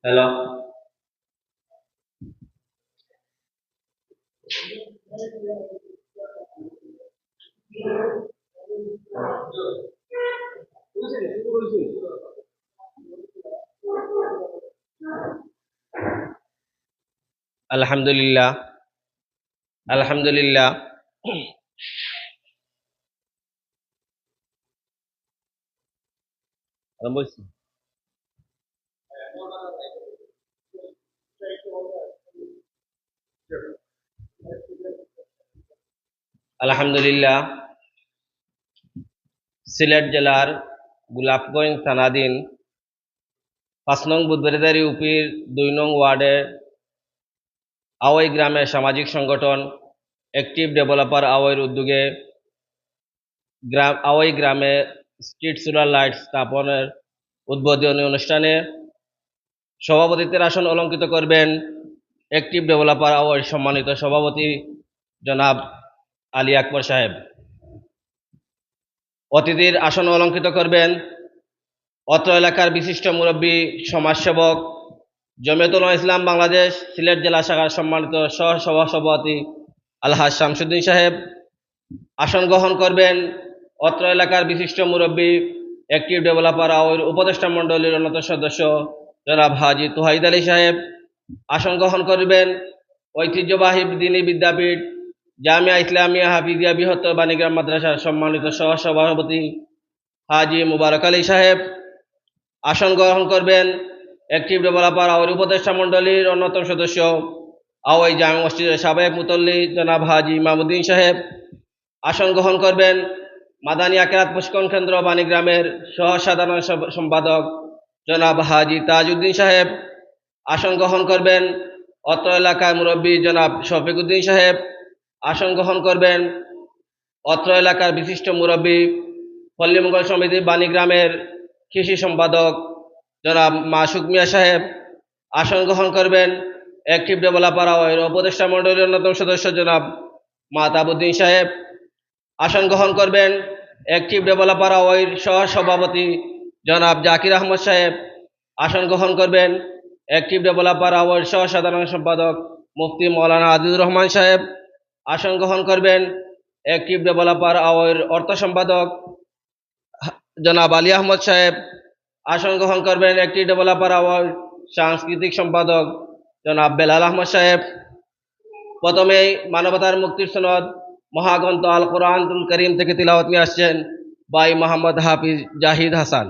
Hello. আলহামদুলিল্লাহ। আলহামদুলিল্লাহ। বলছি আলহামদুলিল্লাহ। সিলেট জেলার গোলাপগঞ্জ থানাধীন ৫ নং বুধবাড়িদারি ইউপির ২ নং ওয়ার্ডের আওয়াই গ্রামের সামাজিক সংগঠন অ্যাক্টিভ ডেভেলপার আওয়াইয়ের উদ্যোগে আওয়াই গ্রামে স্ট্রিট সোলার লাইট স্থাপনের উদ্বোধনী অনুষ্ঠানে সভাপতিত্বের আসন অলঙ্কৃত করবেন অ্যাক্টিভ ডেভেলপার আওয়াইয়ের সম্মানিত সভাপতি জনাব আলী আকবর সাহেব। অতিথির আসন অলঙ্কৃত করবেন অত্র এলাকার বিশিষ্ট মুরব্বী, সমাজসেবক, জমিয়তুল ইসলাম বাংলাদেশ সিলেট জেলা শাখার সম্মানিত সহসভাপতি আলহাজ শামসুদ্দিন সাহেব। আসন গ্রহণ করবেন অত্র এলাকার বিশিষ্ট মুরব্বী, অ্যাক্টিভ ডেভেলপার আওয়াইয়ের উপদেষ্টা মণ্ডলীর অন্যতম সদস্য জনাব হাজী তোহাইদ আলী সাহেব। আসন গ্রহণ করবেন ঐতিহ্যবাহী দ্বীনী বিদ্যাপীঠ জামিয়া ইসলামিয়া হাফিজিয়া বৃহত্তর বাণীগ্রাম মাদ্রাসার সম্মানিত সহসভাপতি হাজী মুবারক আলী সাহেব। আসন গ্রহণ করবেন অ্যাক্টিভ ডেভেলপার আওয়াইয়ের উপদেষ্টা মণ্ডলীর অন্যতম সদস্য আওয়াই জামে মসজিদের সাবেক মুতল্লি জনাব হাজী ইমামউদ্দিন সাহেব। আসন গ্রহণ করবেন মাদানী আকিরাত প্রশিক্ষণ কেন্দ্র বাণীগ্রামের সহ সাধারণ সম্পাদক জনাব হাজী তাজউদ্দিন সাহেব। আসন গ্রহণ করবেন অত্র এলাকার মুরব্বী জনাব শফিক উদ্দিন সাহেব। আসন গ্রহণ করবেন অত্র এলাকার বিশিষ্ট মুরব্বী, পল্লী মঙ্গল সমিতি বাণীগ্রামের কৃষি সম্পাদক জনাব মাসুক মিয়া সাহেব। আসন গ্রহণ করবেন অ্যাক্টিভ ডেভেলপার আওয়াইয়ের উপদেষ্টা মণ্ডলীর অন্যতম সদস্য জনাব মাহতাবউদ্দিন সাহেব। আসন গ্রহণ করবেন অ্যাক্টিভ ডেভেলপার আওয়াইয়ের সহসভাপতি জনাব জাকির আহমদ সাহেব। আসন গ্রহণ করবেন অ্যাক্টিভ ডেভেলপার আওয়াইয়ের সহ সাধারণ সম্পাদক মুফতি মৌলানা আজিজুর রহমান সাহেব। আসন গ্রহণ করবেন অ্যাক্টিভ ডেভেলপার আওয়াইয়ের অর্থ সম্পাদক জনাব আলী আহমদ সাহেব। আসন গ্রহণ করবেন অ্যাক্টিভ ডেভেলপার আওয়াইয়ের সাংস্কৃতিক সম্পাদক জনাব বেলাল আহমদ সাহেব। প্রথমেই মানবতার মুক্তির সনদ মহাগ্রন্থ আল কোরআনুল করিম থেকে তিলাওয়াত নিয়ে আসছেন ভাই মোহাম্মদ হাফিজ জাহিদ হাসান।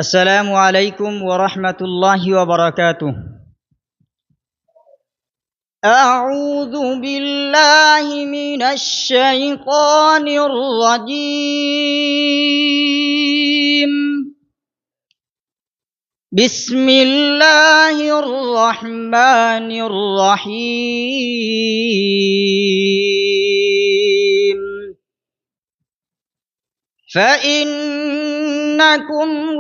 السلام عليكم ورحمة الله وبركاته. أعوذ بالله من الشيطان الرجيم. بسم الله الرحمن الرحيم. فإنكم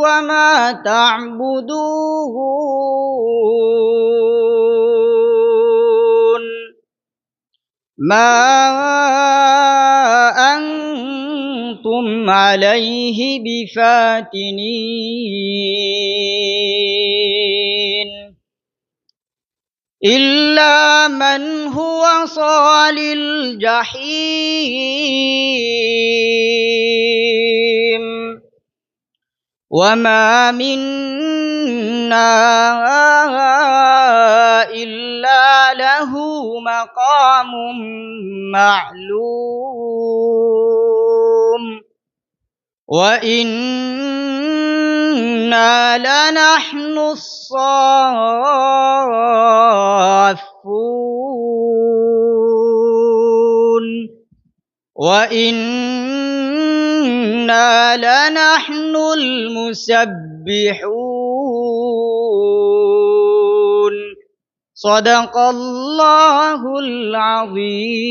وما تعبدون ما أنتم عليه بفاتنين إلا من هو صال الجحيم وما منا إلا له مقام معلوم وإنا لنحن الصافون وإنا لنحن المسبحون صدق الله العظيم.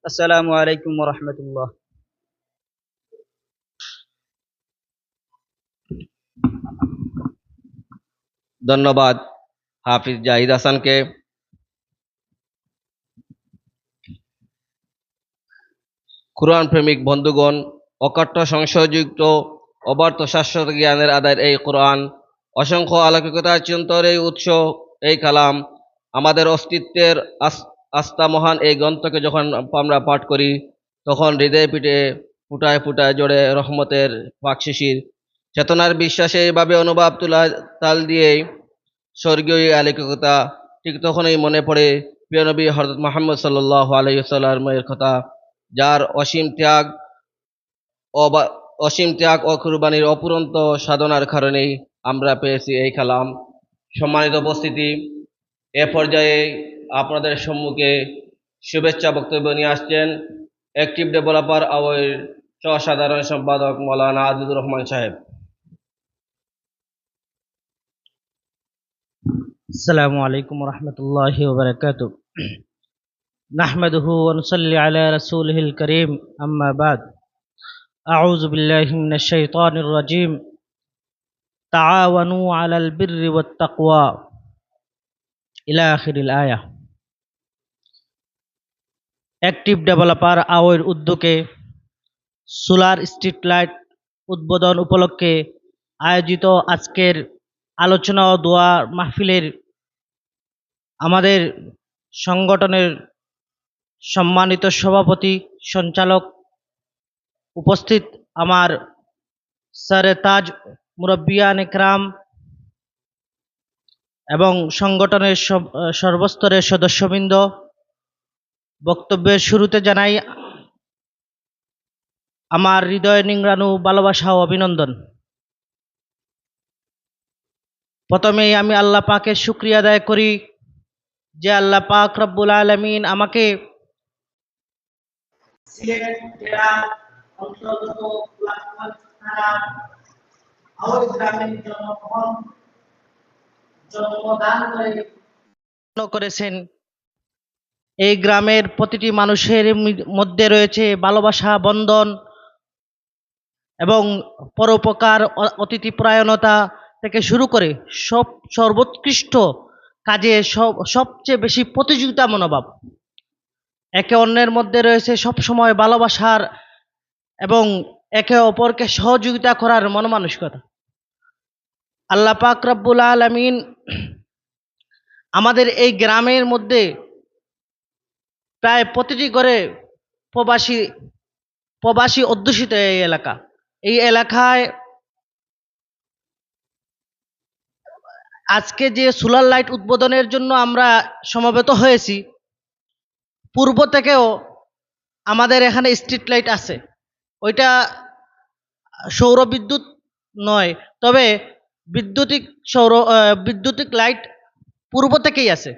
السلام عليكم ورحمة الله. ধন্যবাদ হাফিজ জাহিদ হাসানকে। কুরআন প্রেমিক বন্ধুগণ, অকাট্য সংশয়যুক্ত অবার্ত শাশ্বত জ্ঞানের আদায়ের এই কোরআন, অসংখ্য অলৌকিকতার চিন্তর এই উৎস, এই কালাম, আমাদের অস্তিত্বের আস্থা মহান এই গ্রন্থকে যখন আমরা পাঠ করি, তখন হৃদয়ে পিঠে ফুটায় ফুটায় জোরে রহমতের পাক শিশির, চেতনার বিশ্বাসে এইভাবে অনুভব তুলা তাল দিয়ে স্বর্গীয় এই অলৌকিকতা। ঠিক তখনই মনে পড়ে প্রিয় নবী হযরত মুহাম্মদ সাল্লাল্লাহু আলাইহি ওয়াসাল্লামের কথা, যার অসীম ত্যাগ ও কুরবানির অপুরন্ত সাধনার কারণেই আমরা পেয়েছি এই কালাম। সম্মানিত উপস্থিতি, এ পর্যায়ে আপনাদের সম্মুখে শুভেচ্ছা বক্তব্য নিয়ে আসছেন অ্যাক্টিভ ডেভেলপার আওয়ের সাধারণ সম্পাদক মৌলানা আজিজুর রহমান সাহেব। السلام عليكم ورحمة الله وبركاته نحمده ونصلي على رسوله الكريم أما بعد أعوذ بالله من الشيطان الرجيم تعاونوا على البر والتقوى إلى آخر الآية অ্যাক্টিভ ডেভেলপার আওয়ের উদ্যোগে সোলার স্ট্রিট লাইট উদ্বোধন উপলক্ষে আয়োজিত আজকের আলোচনা ও দোয়া মাহফিলের আমাদের সংগঠনের সম্মানিত সভাপতি সঞ্চালক, উপস্থিত আমার সারে তাজ মুরব্বিয়ান ইকরাম এবং সংগঠনের সর্বস্তরের সদস্যবৃন্দ, বক্তব্যের শুরুতে জানাই আমার হৃদয় নিংড়ানো ভালোবাসা ও অভিনন্দন। প্রথমেই আমি আল্লাহ পাকের শুকরিয়া আদায় করি যে আল্লাহ পাক রব্বুল আলামিন আমাকে সিলেট জেলা অন্তর্গত গোলাপগঞ্জ থানা আওয়াজ গ্রামের জন্মদান করেছেন। এই গ্রামের প্রতিটি মানুষের মধ্যে রয়েছে ভালোবাসা, বন্ধন এবং পরোপকার, অতিথিপরায়ণতা থেকে শুরু করে সর্বোৎকৃষ্ট কাজে সবচেয়ে বেশি প্রতিযোগিতা মনোভাব। একে অন্যের মধ্যে রয়েছে সবসময় ভালোবাসার এবং একে অপরকে সহযোগিতা করার মনমানসিকতা। আল্লাহ পাক রব্বুল আলামিন আমাদের এই গ্রামের মধ্যে প্রায় প্রতিটি ঘরে প্রবাসী অধ্যুষিত এই এলাকায় আজকে যে সোলার লাইট উদ্বোধনের জন্য আমরা সমবেত হয়েছি, পূর্ব থেকেও আমাদের এখানে স্ট্রিট লাইট আছে। ওইটা সৌর বিদ্যুৎ নয়, তবে বিদ্যুতিক লাইট পূর্ব থেকেই আছে।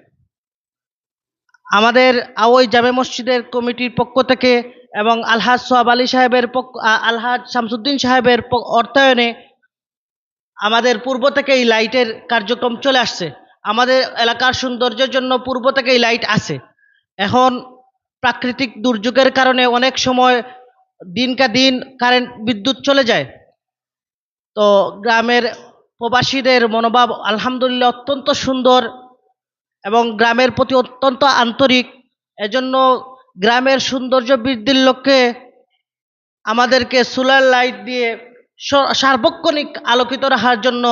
আমাদের আওয়াই জামে মসজিদের কমিটির পক্ষ থেকে এবং আলহাজ সোহাব আলী সাহেবের আলহাজ শামসুদ্দিন সাহেবের অর্থায়নে আমাদের পূর্ব থেকে এই লাইটের কার্যক্রম চলে আসছে। আমাদের এলাকার সৌন্দর্যের জন্য পূর্ব থেকে এই লাইট আছে। এখন প্রাকৃতিক দুর্যোগের কারণে অনেক সময় দিন বিদ্যুৎ চলে যায়, তো গ্রামের প্রবাসীদের মনোভাব আলহামদুলিল্লাহ অত্যন্ত সুন্দর এবং গ্রামের প্রতি অত্যন্ত আন্তরিক। এজন্য গ্রামের সৌন্দর্য বৃদ্ধির লক্ষ্যে আমাদেরকে সোলার লাইট দিয়ে সার্বক্ষণিক আলোকিত রাখার জন্য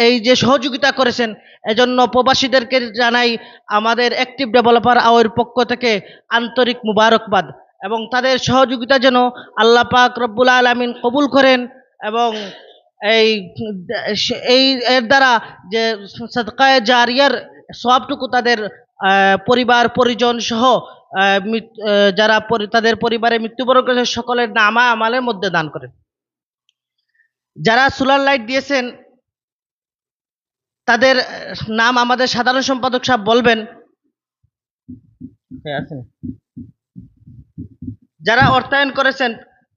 এই যে সহযোগিতা করেছেন, এজন্য প্রবাসীদেরকে জানাই আমাদের অ্যাক্টিভ ডেভেলপার আওয়ের পক্ষ থেকে আন্তরিক মুবারকবাদ এবং তাদের সহযোগিতা যেন আল্লাহ পাক রব্বুল আলামিন কবুল করেন এবং এর দ্বারা যে সাদকায়ে জারিয়ার সওয়াবটুকু তাদের পরিবার পরিজন সহ যারা তাদের পরিবারে মৃত্যুবরণ করেছে সকলের নামা আমালের মধ্যে দান করেন। যারা সোলার লাইট দিয়েছেন তাদের নাম আমাদের সাধারণ সম্পাদক সাহেব বলবেন। যারা অর্থায়ন করেছেন,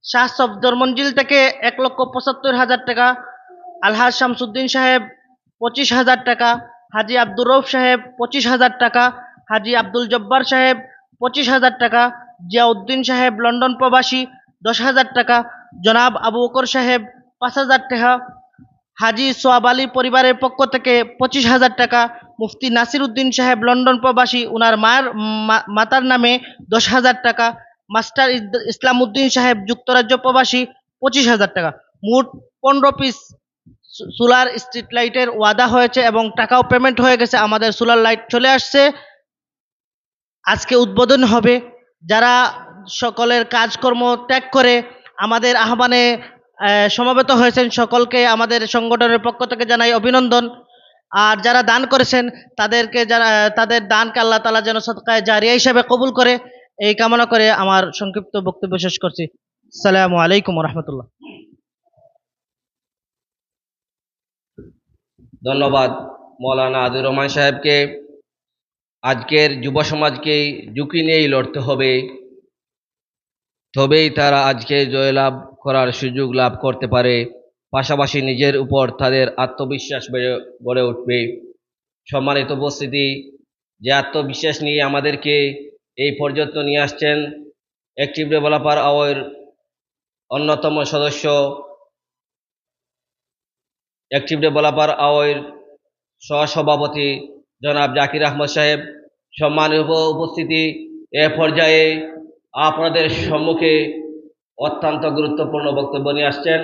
শাহ সফদর মঞ্জিল থেকে 1,75,000 টাকা, আলহাজ শামসুদ্দিন সাহেব 25,000 টাকা, হাজি আব্দুর রউফ সাহেব 25,000 টাকা, হাজি আব্দুল জব্বার সাহেব 25,000 টাকা, জিয়াউদ্দিন সাহেব লন্ডন প্রবাসী 10,000 টাকা, জনাব আবু বকর সাহেব 5,000 টাকা, হাজি সোহাব আলী পরিবারের পক্ষ থেকে 25,000 টাকা, মুফতি নাসির উদ্দিন সাহেব লন্ডন প্রবাসী, উনার মাতার নামে 10,000 টাকা, মাস্টার ইসলাম উদ্দিন সাহেব যুক্তরাজ্য প্রবাসী 25,000 টাকা। মোট 15 পিস সোলার স্ট্রিট লাইটের ওয়াদা হয়েছে এবং টাকাও পেমেন্ট হয়ে গেছে। আমাদের সোলার লাইট চলে আসছে, আজকে উদ্বোধন হবে। যারা সকলের কাজকর্ম ত্যাগ করে আমাদের আহ্বানে সমবেত হয়েছেন, সকলকে আমাদের সংগঠনের পক্ষ থেকে জানাই অভিনন্দন। আর যারা দান করেছেন তাদের দানকে আল্লাহ তাআলা যেন সদকায়ে জারিয়া হিসেবে কবুল করে, এই কামনা করে আমার সংক্ষিপ্ত বক্তব্য শেষ করছি। আসসালামু আলাইকুম ওয়া রাহমাতুল্লাহ। ধন্যবাদ মৌলানা আদিউর রহমান সাহেবকে। আজকের যুব সমাজকে ঝুঁকি নিয়েই লড়তে হবে, তবেই তারা আজকে জয়লাভ করার সুযোগ লাভ করতে পারে। পাশাপাশি নিজের উপর তাদের আত্মবিশ্বাস গড়ে উঠবে। সম্মানিত উপস্থিতি, যে আত্মবিশ্বাস নিয়ে আমাদেরকে এই পর্যন্ত নিয়ে আসছেন অ্যাক্টিভ ডেভেলপার আওয়ের অন্যতম সদস্য, অ্যাক্টিভ ডেভেলপার আওয়ের সহসভাপতি জনাব জাকির আহমদ সাহেব। সম্মানিত উপস্থিতি, এ পর্যায়ে আপনাদের সম্মুখে অত্যন্ত গুরুত্বপূর্ণ বক্তব্য নিয়ে আসছেন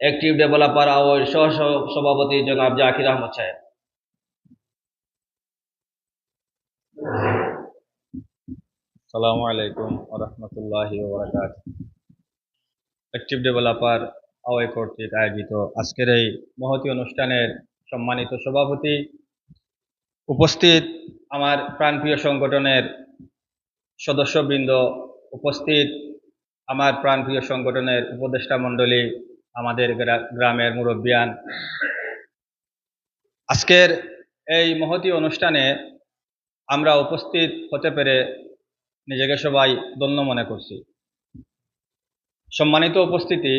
অ্যাক্টিভ ডেভেলপার আওয়ের সহসভাপতি জনাব জাকির আহমদ সাহেব। আসসালামু আলাইকুম ওয়া রাহমাতুল্লাহি ওয়া বারাকাতুহু। অ্যাক্টিভ ডেভেলপার আওয়ে কর্তৃক আয়োজিত আজকের এই মহতী অনুষ্ঠানের সম্মানিত সভাপতি, উপস্থিত আমার প্রাণপ্রিয় সংগঠনের সদস্যবৃন্দ, উপস্থিত আমার প্রাণপ্রিয় সংগঠনের উপদেষ্টা মণ্ডলী, আমাদের গ্রামের মুরব্বিয়ান, আজকের এই মহতী অনুষ্ঠানে আমরা উপস্থিত হতে পেরে নিজেকে সবাই ধন্য মনে করছি। সম্মানিত উপস্থিতি,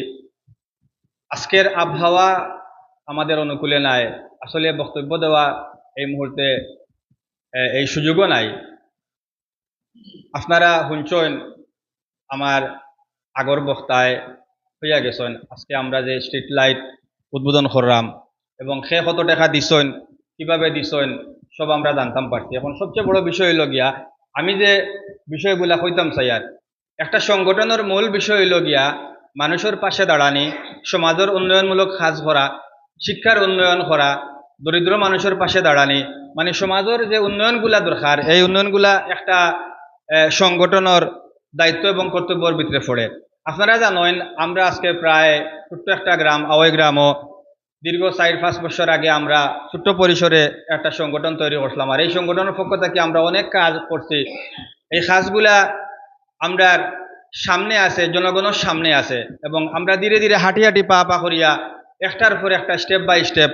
আজকের আবহাওয়া আমাদের অনুকূলে নাই, আসলে বক্তব্য দেওয়া এই মুহূর্তে এই সুযোগও নাই। আপনারা শুনছেন আমার আগর বক্তায় হইয়া গেছেন আজকে আমরা যে স্ট্রিট লাইট উদ্বোধন করলাম এবং সে কত টাকা দিছেন, কিভাবে দিছেন, সব আমরা জানতাম পারছি। এখন সবচেয়ে বড় বিষয় হইল গিয়া, আমি যে বিষয়গুলা কইতাম চাই, আর একটা সংগঠনের মূল বিষয় হইল গিয়া মানুষের পাশে দাঁড়ানি, সমাজের উন্নয়নমূলক কাজ করা, শিক্ষার উন্নয়ন করা, দরিদ্র মানুষের পাশে দাঁড়ানি, মানে সমাজের যে উন্নয়নগুলা দরকার, এই উন্নয়নগুলা একটা সংগঠনের দায়িত্ব এবং কর্তব্যের ভিতরে পড়ে। আপনারা জানেন আমরা আজকে প্রায় ছোট্ট একটা গ্রাম, আওয়াই গ্রামও দীর্ঘ 4-5 বছর আগে আমরা ছোট্ট পরিসরে একটা সংগঠন তৈরি করলাম। আর এই সংগঠনের পক্ষ থেকে আমরা অনেক কাজ করছি। এই কাজগুলা আমরা সামনে আছে, জনগণের সামনে আছে, এবং আমরা ধীরে ধীরে হাঁটি হাঁটি পা পা করিয়া একটার পর একটা স্টেপ বাই স্টেপ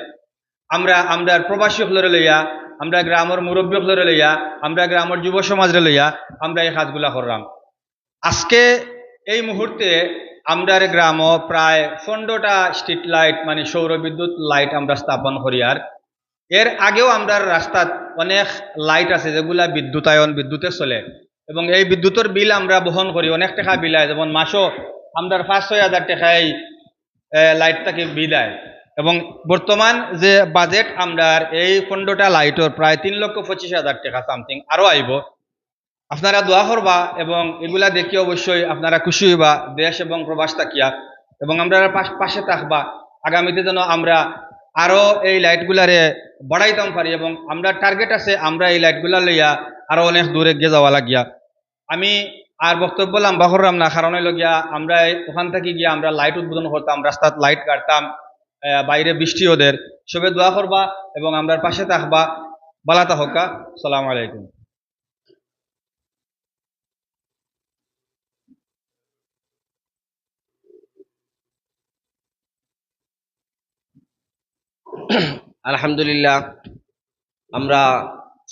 আমরা প্রবাসী হলরে লইয়া, আমরা গ্রামের মুরব্বী হলরে লইয়া, আমরা গ্রামের যুব সমাজরে লইয়া আমরা এই কাজগুলা করলাম। আজকে এই মুহূর্তে আমরা গ্রামও প্রায় 15টা স্ট্রিট লাইট মানে সৌর বিদ্যুৎ লাইট আমরা স্থাপন করি। আর এর আগেও আমরা রাস্তাত অনেক লাইট আছে যেগুলা বিদ্যুতে চলে, এবং এই বিদ্যুতের বিল আমরা বহন করি, অনেক টাকা বিলায়, যেমন মাসও আমরা 5-6 হাজার টাকা এই লাইটটাকে বিলায়। এবং বর্তমান যে বাজেট আমরা এই 15টা লাইটের প্রায় 3,25,000 টাকা সামথিং আরও আইব। আপনারা দোয়া করবা এবং এগুলা দেখি অবশ্যই আপনারা খুশি হইবা দেশ এবং প্রবাস থাকিয়া, এবং আমরা পাশে থাকবা আগামীতে যেন আমরা আরো এই লাইটগুলারে বাড়াইতাম পারি, এবং আমরা টার্গেট আছে আমরা এই লাইটগুলা লইয়া আরো অনেক দূরে গিয়ে যাওয়া লাগিয়া। আমি আর বক্তব্য লম্বা করলাম না, কারণ হইল গিয়া আমরা ওখান থেকে গিয়া আমরা লাইট উদ্বোধন করতাম, রাস্তাত লাইট কাটতাম, বাইরে বৃষ্টি ওদের, সবে দোয়া করবা এবং আমরা পাশে থাকবা। বালা তাহকা। আসসালামু আলাইকুম। আলহামদুলিল্লাহ, আমরা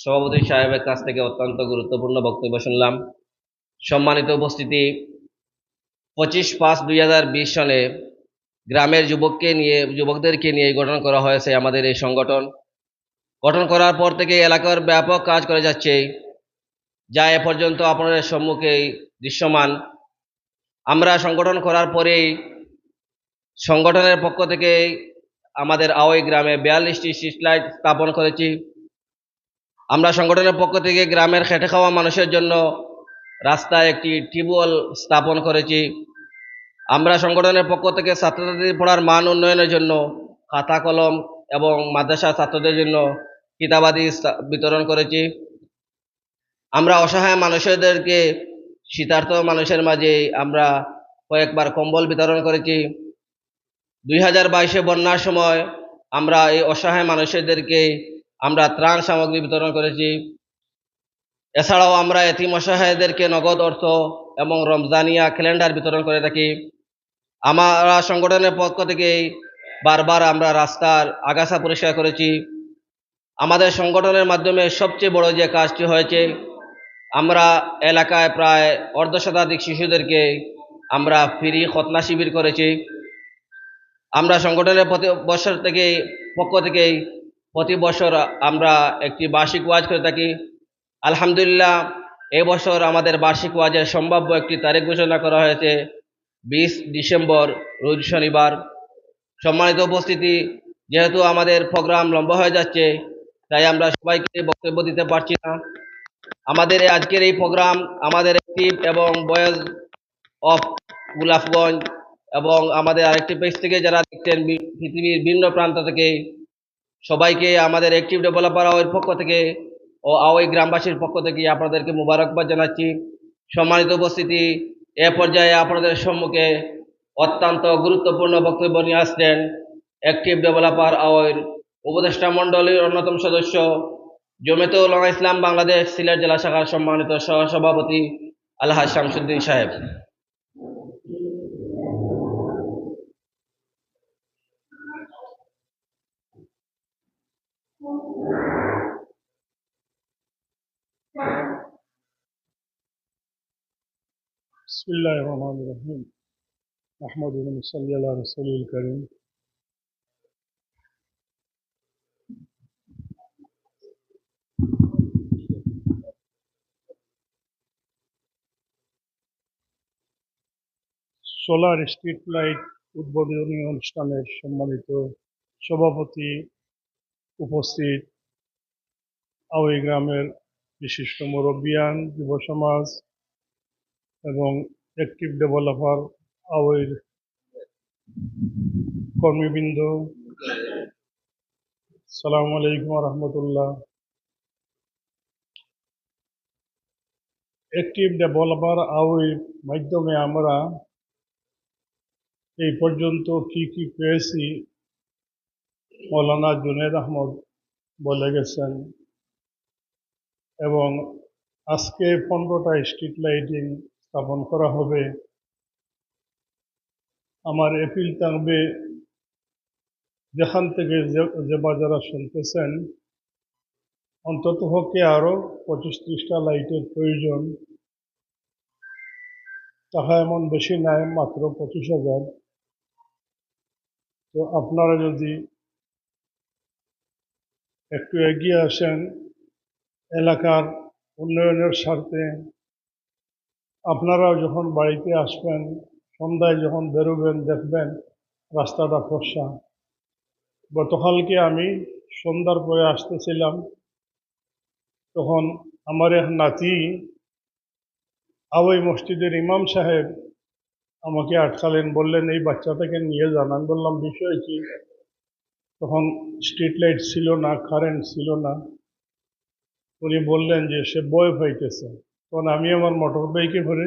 সভাপতি সাহেবের কাছ থেকে অত্যন্ত গুরুত্বপূর্ণ বক্তব্য শুনলাম। সম্মানিত উপস্থিতি, 25/5/2020 সনে গ্রামের যুবকদেরকে নিয়ে গঠন করা হয়েছে আমাদের এই সংগঠন। গঠন করার পর থেকে এলাকার ব্যাপক কাজ করে যাচ্ছে, যা এ পর্যন্ত আপনাদের সম্মুখে দৃশ্যমান। আমরা সংগঠন করার পরেই সংগঠনের পক্ষ থেকে আমাদের আওয়াই গ্রামে 42টি স্ট্রিট লাইট স্থাপন করেছি। আমরা সংগঠনের পক্ষ থেকে গ্রামের খেটে খাওয়া মানুষের জন্য রাস্তায় একটি টিউবওয়েল স্থাপন করেছি। আমরা সংগঠনের পক্ষ থেকে ছাত্রছাত্রীদের পড়ার মান উন্নয়নের জন্য খাতা কলম এবং মাদ্রাসা ছাত্রদের জন্য কিতাবাদি বিতরণ করেছি। আমরা অসহায় মানুষদেরকে শীতার্ত মানুষের মাঝে আমরা কয়েকবার কম্বল বিতরণ করেছি। 2022-এ বন্যার সময় আমরা এই অসহায় মানুষদেরকে আমরা ত্রাণ সামগ্রী বিতরণ করেছি। এছাড়াও আমরা এতিম অসহায়দেরকে নগদ অর্থ এবং রমজানিয়া ক্যালেন্ডার বিতরণ করে থাকি। আমরা সংগঠনের পক্ষ থেকে বারবার আমরা রাস্তার আগাছা পরিষ্কার করেছি। আমাদের সংগঠনের মাধ্যমে সবচেয়ে বড় যে কাজটি হয়েছে, আমরা এলাকায় প্রায় অর্ধশতাধিক শিশুদেরকে আমরা ফ্রি খতনা শিবির করেছি। আমরা সংগঠনের পক্ষ থেকে প্রতি বছর আমরা একটি বার্ষিক ওয়াজ করে থাকি। আলহামদুলিল্লাহ, এই বছর আমাদের বার্ষিক ওয়াজের সম্ভাব্য একটি তারিখ ঘোষণা করা হয়েছে 20 ডিসেম্বর, রোজ শনিবার। সম্মানিত উপস্থিতি, যেহেতু আমাদের প্রোগ্রাম লম্বা হয়ে যাচ্ছে, তাই আমরা সবাইকে বক্তব্য দিতে পারছি না। আমাদের আজকের এই প্রোগ্রাম আমাদের একটি এবং বয়েজ অফ গুলাফগঞ্জ এবং আমাদের আরেকটি পেজ থেকে যারা দেখছেন পৃথিবীর ভিন্ন প্রান্ত থেকে, সবাইকে আমাদের অ্যাক্টিভ ডেভেলপার আওয়ের পক্ষ থেকে ও আওয়াই গ্রামবাসীর পক্ষ থেকে আপনাদেরকে মুবারকবাদ জানাচ্ছি। সম্মানিত উপস্থিতি, এ পর্যায়ে আপনাদের সম্মুখে অত্যন্ত গুরুত্বপূর্ণ বক্তব্য নিয়ে আসছেন অ্যাক্টিভ ডেভেলপার আওয়ের উপদেষ্টা মণ্ডলীর অন্যতম সদস্য, জমিয়তুল উলামা ইসলাম বাংলাদেশ সিলেট জেলা শাখার সম্মানিত সহসভাপতি আলহাজ শামসুদ্দিন সাহেব। بسم الله الرحمن الرحيم نحمده ونصلي على رسوله الكريم সোলার স্ট্রিট লাইট উদ্বোধনী অনুষ্ঠানের সম্মানিত সভাপতি, উপস্থিত আওয়াই গ্রামের বিশিষ্ট মুরব্বিয়ান, যুব সমাজ এবং অ্যাক্টিভ ডেভেলপার আওয়াইর কর্মীবৃন্দ, আসসালামু আলাইকুম ওয়া রাহমাতুল্লাহ। অ্যাক্টিভ ডেভেলপার আওয়াইর মাধ্যমে আমরা এই পর্যন্ত কি কি পেয়েছি মৌলানা জুনেদ আহমদ বলে গেছেন, এবং আজকে 15টা স্ট্রিট লাইটিং স্থাপন করা হবে। আমার এপিল থাকবে, যেখান থেকে যে বাজারা শুনতেছেন, অন্তত পক্ষে আরো 25-30টা লাইটের প্রয়োজন। টাকা এমন বেশি নাই, মাত্র 25,000। তো আপনারা যদি একটু এগিয়ে আসেন এলাকার উন্নয়নের স্বার্থে, আপনারাও যখন বাড়িতে আসবেন, সন্ধ্যায় যখন বেরোবেন, দেখবেন রাস্তাটা ফর্সা। গতকালকে আমি সন্ধ্যার পরে আসতেছিলাম, তখন আমার এক নাতি আওয়াই মসজিদের ইমাম সাহেব আমাকে আটকালেন, বললেন এই বাচ্চাটাকে নিয়ে যান। আমি বললাম বিষয় কি? তখন স্ট্রিট লাইট ছিল না, কারেন্ট ছিল না। উনি বললেন যে সে ভয় পাইতেছে। তখন আমি আমার মোটর বাইকে করে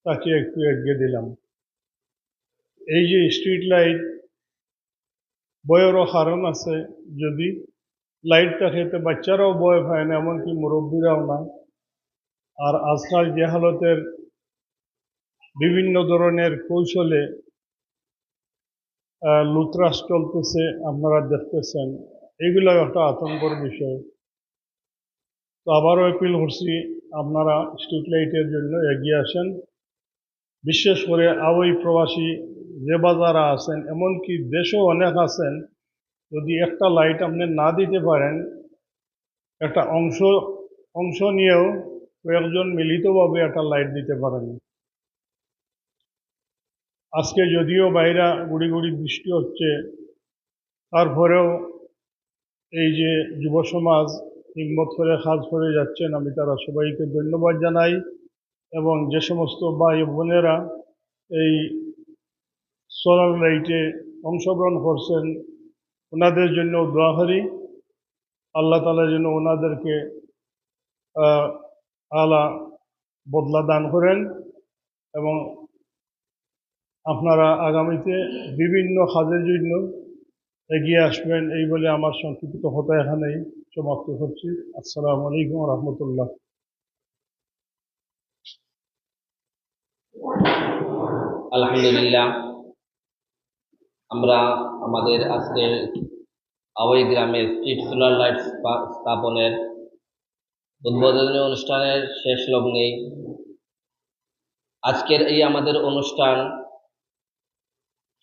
তাকে একটু এগিয়ে দিলাম। এই যে স্ট্রিট লাইট, ভয়েরও কারণ আছে। যদি লাইট থাকে তো বাচ্চারাও ভয় পায় না, এমনকি মুরব্বীরাও না। আর আজকাল যে হালতের বিভিন্ন ধরনের কৌশলে লুটরাজ চলতেছে, আপনারা দেখতেছেন, এগুলো একটা আতঙ্কের বিষয়। তো আবারও অ্যাপিল করছি, আপনারা স্ট্রিট লাইটের জন্য এগিয়ে আসেন। বিশেষ করে আওয়াই প্রবাসী যে বাজারা আছেন, এমনকি দেশেও অনেক আছেন, যদি একটা লাইট আপনি না দিতে পারেন, একটা অংশ নিয়েও কয়েকজন মিলিতভাবে একটা লাইট দিতে পারেন। আজকে যদিও বাইরে গুড়ি গুড়ি বৃষ্টি হচ্ছে, তারপরেও এই যে যুব সমাজ হিম্মত করে কাজ করে যাচ্ছেন, আমি তারা সবাইকে ধন্যবাদ জানাই। এবং যে সমস্ত ভাই বোনেরা এই সোলার লাইটে অংশগ্রহণ করছেন, ওনাদের জন্য দোয়া করি, আল্লাহ তাআলা যেন ওনাদেরকে আলা বদলা দান করেন এবং আপনারা আগামীতে বিভিন্ন কাজের জন্য এগিয়ে আসবেন। এই বলে আমার সংক্ষিপ্ত কথা এখানেই সমাপ্ত করছি। আসসালামু আলাইকুম রহমতুল্লাহ। আলহামদুলিল্লাহ, আমরা আমাদের আজকের আওয়াই গ্রামের স্ট্রিট সোলার লাইট স্থাপনের উদ্বোধনী অনুষ্ঠানের শেষ লগ্নে আজকের এই আমাদের অনুষ্ঠান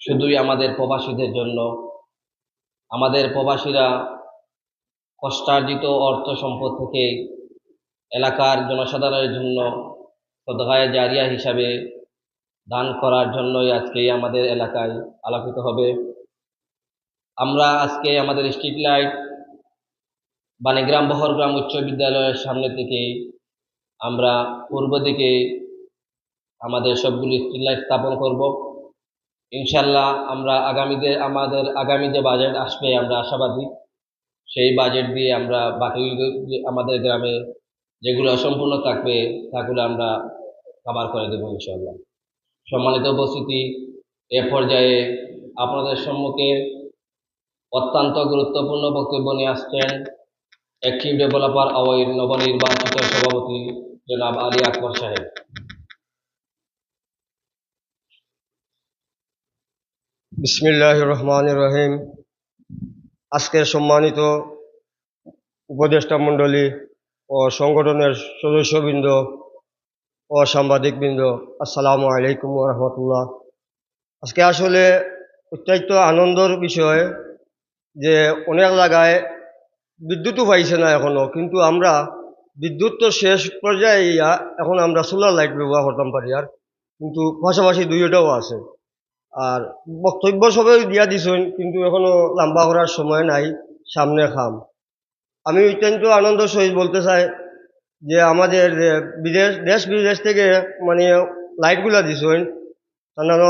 শুধুই আমাদের প্রবাসীদের জন্য। আমাদের প্রবাসীরা কষ্টার্জিত অর্থ সম্পদ থেকে এলাকার জনসাধারণের জন্য সদকায়ে জারিয়া হিসাবে দান করার জন্যই আজকে আমাদের এলাকায় আলোকিত হবে। আমরা আজকে আমাদের স্ট্রিট লাইট বাণীগ্রাম বহরগ্রাম উচ্চ বিদ্যালয়ের সামনে থেকে আমরা পূর্ব দিকে আমাদের সবগুলি স্ট্রিট লাইট স্থাপন করব। ইনশাল্লাহ আমরা আমাদের আগামী যে বাজেট আসবে আমরা আশাবাদী, সেই বাজেট দিয়ে আমরা বাকি আমাদের গ্রামে যেগুলো অসম্পূর্ণ থাকবে সেগুলো আমরা কভার করে দেবো ইনশাল্লাহ। সম্মানিত উপস্থিতি, এ পর্যায়ে আপনাদের সম্মুখে অত্যন্ত গুরুত্বপূর্ণ বক্তব্য নিয়ে আসছেন অ্যাক্টিভ ডেভেলপার আওয়াইয়ের নবনির্বাচিত সভাপতি জনাব আলী আকবর সাহেব। বিসমিল্লাহির রহমানির রহিম। আজকের সম্মানিত উপদেষ্টা মণ্ডলী ও সংগঠনের সদস্যবৃন্দ ও সাংবাদিকবৃন্দ, আসসালামু আলাইকুম রহমতুল্লাহ। আজকে আসলে অত্যন্ত আনন্দের বিষয় যে অনেক জায়গায় বিদ্যুৎও পাইছে না এখনো, কিন্তু আমরা বিদ্যুৎ তো শেষ পর্যায়ে এখন আমরা সোলার লাইট ব্যবহার করতাম পারি, আর কিন্তু পাশাপাশি দুইটাও আছে। আর বক্তব্য সবাই দিয়া দিছেন, কিন্তু এখনো লম্বা করার সময় নাই, সামনে খাম। আমি অত্যন্ত আনন্দ সহিত বলতে চাই যে আমাদের দেশ বিদেশ থেকে মানে লাইটগুলা দিছেন, তানার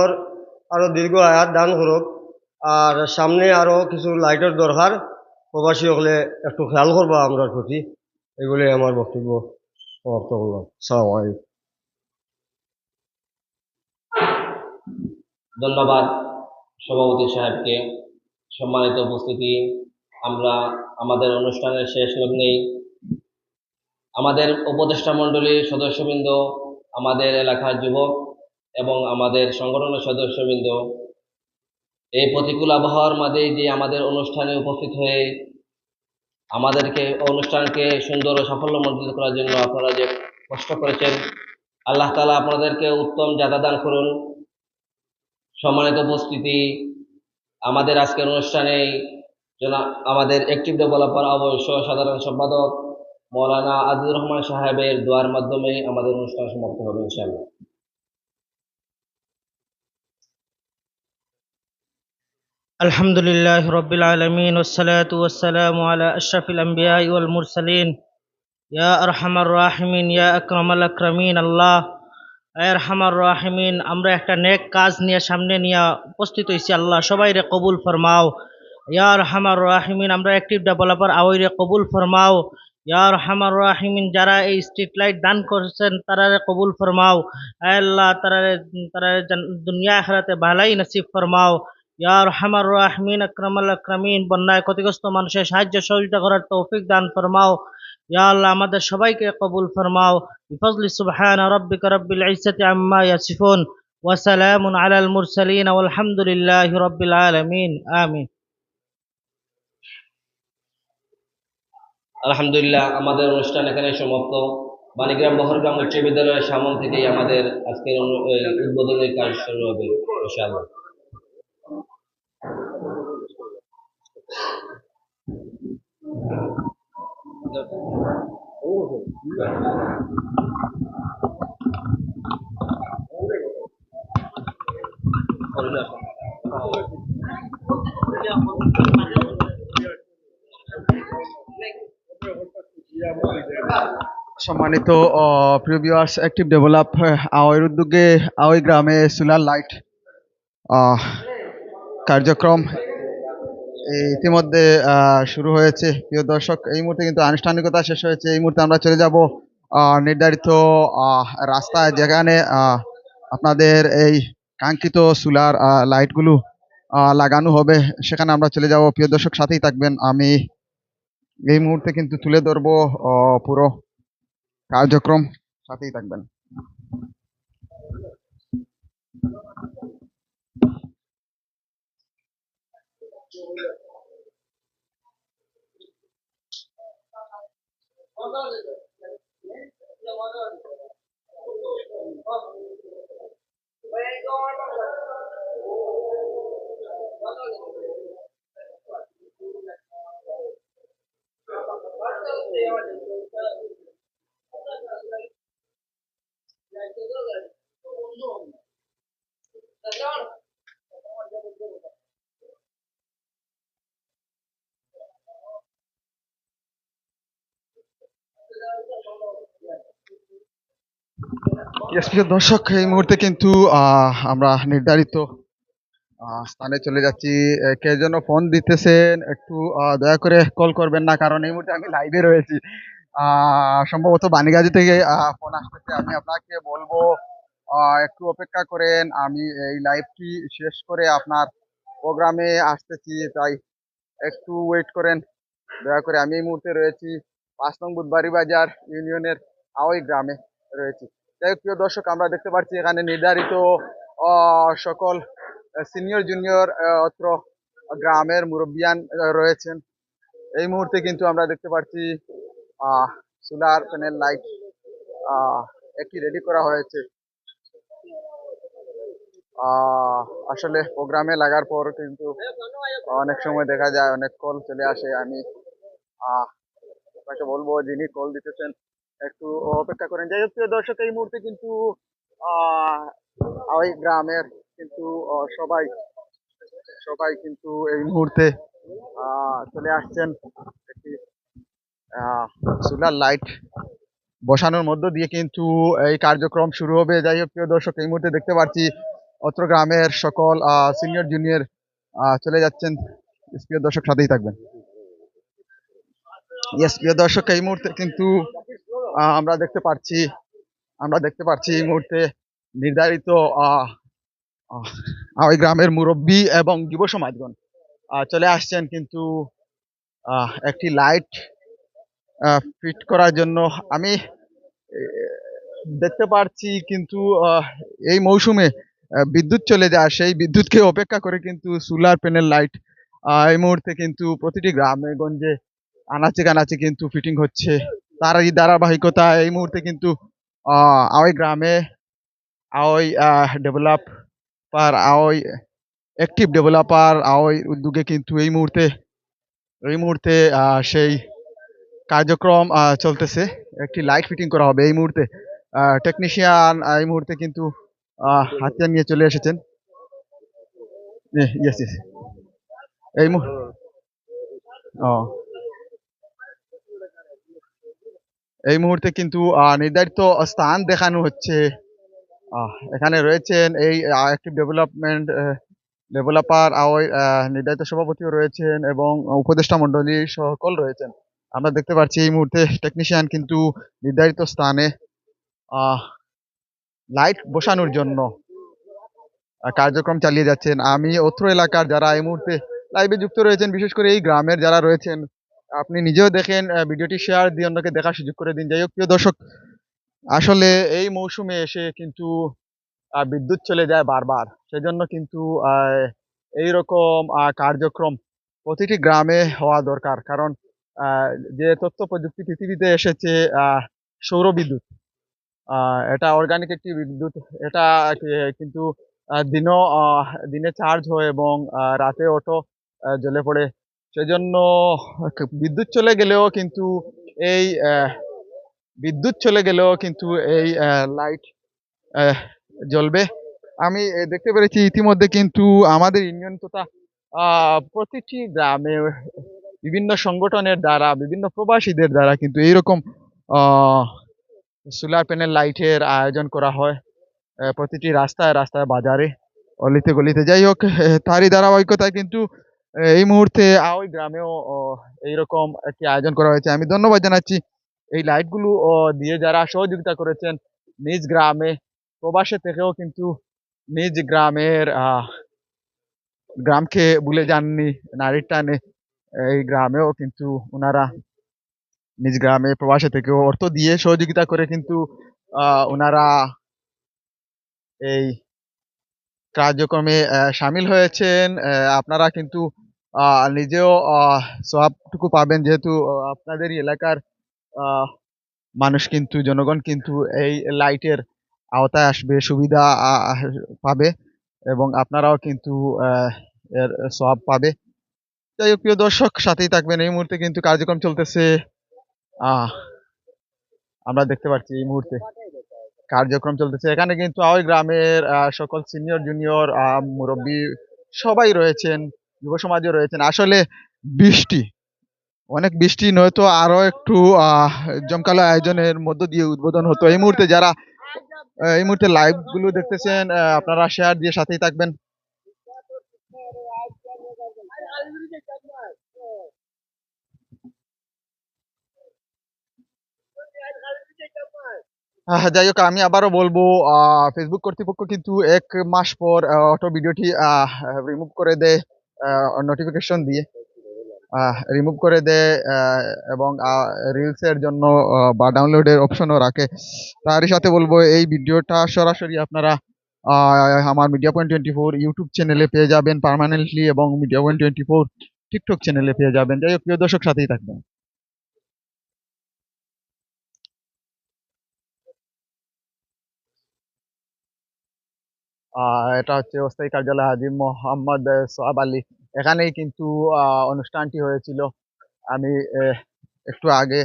আরো দীর্ঘ আয়াত দান করুক। আর সামনে আরো কিছু লাইটের দরকার, প্রবাসী হলে একটু খেয়াল করবা আমরার প্রতি। এগুলি আমার বক্তব্য সমাপ্ত করলাম। আসসালামু আলাইকুম। ধন্যবাদ সভাপতি সাহেবকে। সম্মানিত উপস্থিতি, আমরা আমাদের অনুষ্ঠানের শেষ লগ্নেই আমাদের উপদেষ্টা মণ্ডলীর সদস্যবৃন্দ, আমাদের এলাকার যুবক এবং আমাদের সংগঠনের সদস্যবৃন্দ এই প্রতিকূল আবহাওয়ার মাঝে যে আমাদের অনুষ্ঠানে উপস্থিত হয়ে আমাদেরকে অনুষ্ঠানকে সুন্দর ও সাফল্যমণ্ডিত করার জন্য আপনারা যে কষ্ট করেছেন, আল্লাহ তাআলা আপনাদেরকে উত্তম জাযা দান করুন। সম্মানিত উপস্থিতি, আমাদের আজকের অনুষ্ঠানে আমাদের অ্যাক্টিভ ডেভেলপার অবশ্য সাধারণ সম্পাদক মৌলানা আজিজুর রহমান সাহেবের দোয়ার মাধ্যমে আমাদের অনুষ্ঠান সমাপ্ত হবে ইনশাআল্লাহ। আলহামদুলিল্লাহ রব্বিল আলামিন ওয়াসসালাতু ওয়াসসালামু আলা আশরাফিল আমবিয়া ওয়াল মুরসালিন ইয়া আরহামার রাহিমিন ইয়া আকরামাল আকরামিন। আল্লাহ আরহামার রাহিমিন, আমরা একটা নেক কাজ নিয়ে সামনে নিয়ে উপস্থিত হয়েছি। আল্লাহ সবাই রে কবুল ফরমাও ইয়া আরহামার রাহিমিন। আমরা অ্যাক্টিভ ডেভেলপার আওয়াই রে কবুল ফরমাও ইয়া আরহামার রাহিমিন। যারা এই স্ট্রিট লাইট দান করেছেন তারা রে কবুল ফরমাও। আল্লাহ তারা দুনিয়া আখিরাতে ভালাই নসিব ফরমাও ইয়া আরহামার রাহিমিন আকরামাল আকরামিন। বন্যায় ক্ষতিগ্রস্ত মানুষের সাহায্য সহযোগিতা করার তৌফিক দান ফরমাও ইয়া আল্লাহ। আমাদের সবাইকে কবুল ফরমাও। বিফজলি সুবহান রাব্বিকা রাব্বিল ইজ্জাতি আম্মা ইয়াসিফুন ওয়া সালামুন আলাল মুরসালিন ওয়াল হামদুলিল্লাহি রাব্বিল আলামিন। আমিন। আলহামদুলিল্লাহ, আমাদের অনুষ্ঠান এখানে সমাপ্ত। বাণীগ্রাম বহরগ্রাম উচ্চ বিদ্যালয়ের সামন থেকেই আমাদের আজকের উদ্বোধনের কাজ শুরু হবে ইনশাআল্লাহ। সম্মানিত প্রিয় ভিউয়ার্স, অ্যাক্টিভ ডেভেলপ আওয়ের উদ্যোগে আওই গ্রামে সোলার লাইট আহ, কার্যক্রম ইতিমধ্যে শুরু হয়েছে। প্রিয় দর্শক, এই মুহূর্তে কিন্তু আনুষ্ঠানিকতা শেষ হয়েছে। এই মুহূর্তে আমরা চলে যাব নির্ধারিত রাস্তায়, যেখানে আপনাদের এই কাঙ্ক্ষিত সোলার লাইটগুলো লাগানো হবে। সেখানে আমরা চলে যাব। প্রিয় দর্শক, সাথেই থাকবেন। আমি এই মুহূর্তে কিন্তু তুলে ধরবো পুরো কার্যক্রম, সাথেই থাকবেন। Yes, প্রিয় দর্শক, এই মুহূর্তে কিন্তু আমরা নির্ধারিত স্থানে চলে যাচ্ছি। কে যেন ফোন দিতেছেন, একটু দয়া করে কল করবেন না, কারণ এই মুহূর্তে আমি লাইভে রয়েছি। সম্ভবত বানিগাজী থেকে ফোন আসতেছে। আমি আপনাকে বলবো একটু অপেক্ষা করেন। আমি এই লাইভটি শেষ করে আপনার প্রোগ্রামে আসতেছি, তাই একটু ওয়েট করেন দয়া করে। আমি এই মুহূর্তে রয়েছি 5 নং বুধবাড়ি বাজার ইউনিয়নের আওই গ্রামে রয়েছি। যাই হোক, প্রিয় দর্শক, আমরা দেখতে পাচ্ছি এখানে নির্ধারিত সকল সিনিয়র জুনিয়র অত্র গ্রামের মুরব্বিয়ান রয়েছেন। এই মুহূর্তে কিন্তু আমরা দেখতে পাচ্ছি সোলার প্যানেল লাইট একটি রেডি করা হয়েছে। আসলে প্রোগ্রামে লাগার পর কিন্তু অনেক সময় দেখা যায় অনেক কল চলে আসে। আমি আপনাকে বলবো, যিনি কল দিতেছেন একটু অপেক্ষা করেন। যাই হোক, প্রিয় দর্শক, এই মুহূর্তে কিন্তু ওই গ্রামের কিন্তু সবাই সবাই কিন্তু এই মুহূর্তে চলে আসছেন একটি সোলার লাইট বসানোর মধ্য দিয়ে কিন্তু এই কার্যক্রম শুরু হবে। যাই হোক, প্রিয় দর্শক, এই মুহূর্তে দেখতে পাচ্ছি অত্র গ্রামের সকল সিনিয়র জুনিয়র চলে যাচ্ছেন। প্রিয় দর্শক, সাথেই থাকবেন। ইয়েস, প্রিয় দর্শক, এই মুহূর্তে কিন্তু আমরা দেখতে পাচ্ছি এই মুহূর্তে নির্ধারিত ওই গ্রামের মুরব্বী এবং যুব সমাজগণ চলে আসছেন কিন্তু একটি লাইট ফিট করার জন্য। আমি দেখতে পাচ্ছি কিন্তু এই মৌসুমে বিদ্যুৎ চলে যায়, সেই বিদ্যুৎকে অপেক্ষা করে কিন্তু সোলার প্যানেল লাইট এই মুহূর্তে কিন্তু প্রতিটি গ্রামে গঞ্জে আনাচে কানাচে কিন্তু ফিটিং হচ্ছে। তার এই ধারাবাহিকতা এই মুহূর্তে কিন্তু ওই গ্রামে ওই ডেভেলপার ওই অ্যাক্টিভ ডেভেলপার ওই উদ্যোগে কিন্তু এই মুহূর্তে সেই কার্যক্রম চলতেছে। একটি লাইট ফিটিং করা হবে এই মুহূর্তে। টেকনিশিয়ান এই মুহূর্তে কিন্তু হাতিয়ার নিয়ে চলে এসেছেন। ইয়েস ইয়েস, এই এই মুহূর্তে কিন্তু নির্ধারিত স্থান দেখানো হচ্ছে। এখানে রয়েছেন এই অ্যাক্টিভ ডেভেলপার ওই নির্ধারিত সভাপতিও রয়েছেন এবং উপদেষ্টা মণ্ডলী সকল রয়েছেন। আমরা দেখতে পাচ্ছি এই মুহূর্তে টেকনিশিয়ান কিন্তু নির্ধারিত স্থানে লাইট বসানোর জন্য কার্যক্রম চালিয়ে যাচ্ছেন। আমি অত্র এলাকার যারা এই মুহূর্তে লাইভে যুক্ত রয়েছেন, বিশেষ করে এই গ্রামের যারা রয়েছেন, আপনি নিজেও দেখেন, ভিডিওটি শেয়ার দিয়ে অন্যকে দেখার সুযোগ করে দিন। যাই হোক, প্রিয় দর্শক, আসলে এই মৌসুমে এসে কিন্তু বিদ্যুৎ চলে যায় বারবার, সেজন্য কিন্তু এইরকম কার্যক্রম প্রতিটি গ্রামে হওয়া দরকার। কারণ যে তথ্য প্রযুক্তি পৃথিবীতে এসেছে, সৌর বিদ্যুৎ, এটা অর্গানিক একটি বিদ্যুৎ। এটা কিন্তু দিনে চার্জ হয় এবং রাতে অটো জ্বলে পড়ে। সেজন্য বিদ্যুৎ চলে গেলেও কিন্তু এই লাইট জ্বলবে। আমি দেখতে পেরেছি ইতিমধ্যে কিন্তু আমাদের ইউনিয়ন তথা প্রতিটি গ্রামে বিভিন্ন সংগঠনের দ্বারা, বিভিন্ন প্রবাসীদের দ্বারা কিন্তু এইরকম সোলার প্যানেল লাইটের আয়োজন করা হয় প্রতিটি রাস্তায় রাস্তায়, বাজারে, অলিতে গলিতে। যাই হোক, তারই ধারাবাহিকতায় কিন্তু এই মুহূর্তে আওই গ্রামেও এইরকম একটি আয়োজন করা হয়েছে। আমি ধন্যবাদ জানাচ্ছি এই লাইটগুলো দিয়ে যারা সহযোগিতা করেছেন নিজ গ্রামে, প্রবাসে থেকেও কিন্তু নিজ গ্রামের গ্রামকে ভুলে যাননি নারীর টানে। এই গ্রামেও কিন্তু ওনারা নিজ গ্রামে প্রবাসে থেকেও অর্থ দিয়ে সহযোগিতা করে কিন্তু ওনারা এই কার্যক্রমে সামিল হয়েছেন। আপনারা কিন্তু নিজেও সবটুকু পাবেন, যেহেতু আপনাদেরই এলাকার আহ, মানুষ কিন্তু, জনগণ কিন্তু এই লাইটের আওতায় আসবে, সুবিধা পাবে, এবং আপনারাও কিন্তু এর সব পাবে। যাই হোক, প্রিয় দর্শক, সাথেই থাকবেন। এই মুহূর্তে কিন্তু কার্যক্রম চলতেছে। আহ আমরা দেখতে পাচ্ছি এই মুহূর্তে কার্যক্রম চলতেছে। এখানে কিন্তু ওই গ্রামের সকল সিনিয়র জুনিয়র মুরব্বী সবাই রয়েছেন, যুব সমাজও রয়েছেন। আসলে বৃষ্টি, অনেক বৃষ্টি, নয়তো আরো একটু জমকালো আয়োজনের মধ্য দিয়ে উদ্বোধন হতো। এই মুহূর্তে যারা এই মুহূর্তে লাইভ গুলো দেখতেছেন, আপনারা শেয়ার দিয়ে সাথেই থাকবেন। যাই হোক, আমি আবারও বলবো, ফেসবুক কর্তৃপক্ষ কিন্তু 1 মাস পর অটো ভিডিওটি রিমুভ করে দেয়, নোটিফিকেশন দিয়ে রিমুভ করে দেয়, এবং রিলসের জন্য বা ডাউনলোডের অপশনও রাখে। তারই সাথে বলবো, এই ভিডিওটা সরাসরি আপনারা আমার মিডিয়া পয়েন্ট 24 ইউটিউব চ্যানেলে পেয়ে যাবেন পার্মানেন্টলি, এবং মিডিয়া পয়েন্ট 24 টিকটক চ্যানেলে পেয়ে যাবেন। যাই হোক, প্রিয় দর্শক, সাথেই থাকবেন। এটা হচ্ছে অস্থায়ী কার্যালয় হাজী মোহাম্মদ সোহাব আলী। এখানেই কিন্তু অনুষ্ঠানটি হয়েছিল। আমি একটু আগে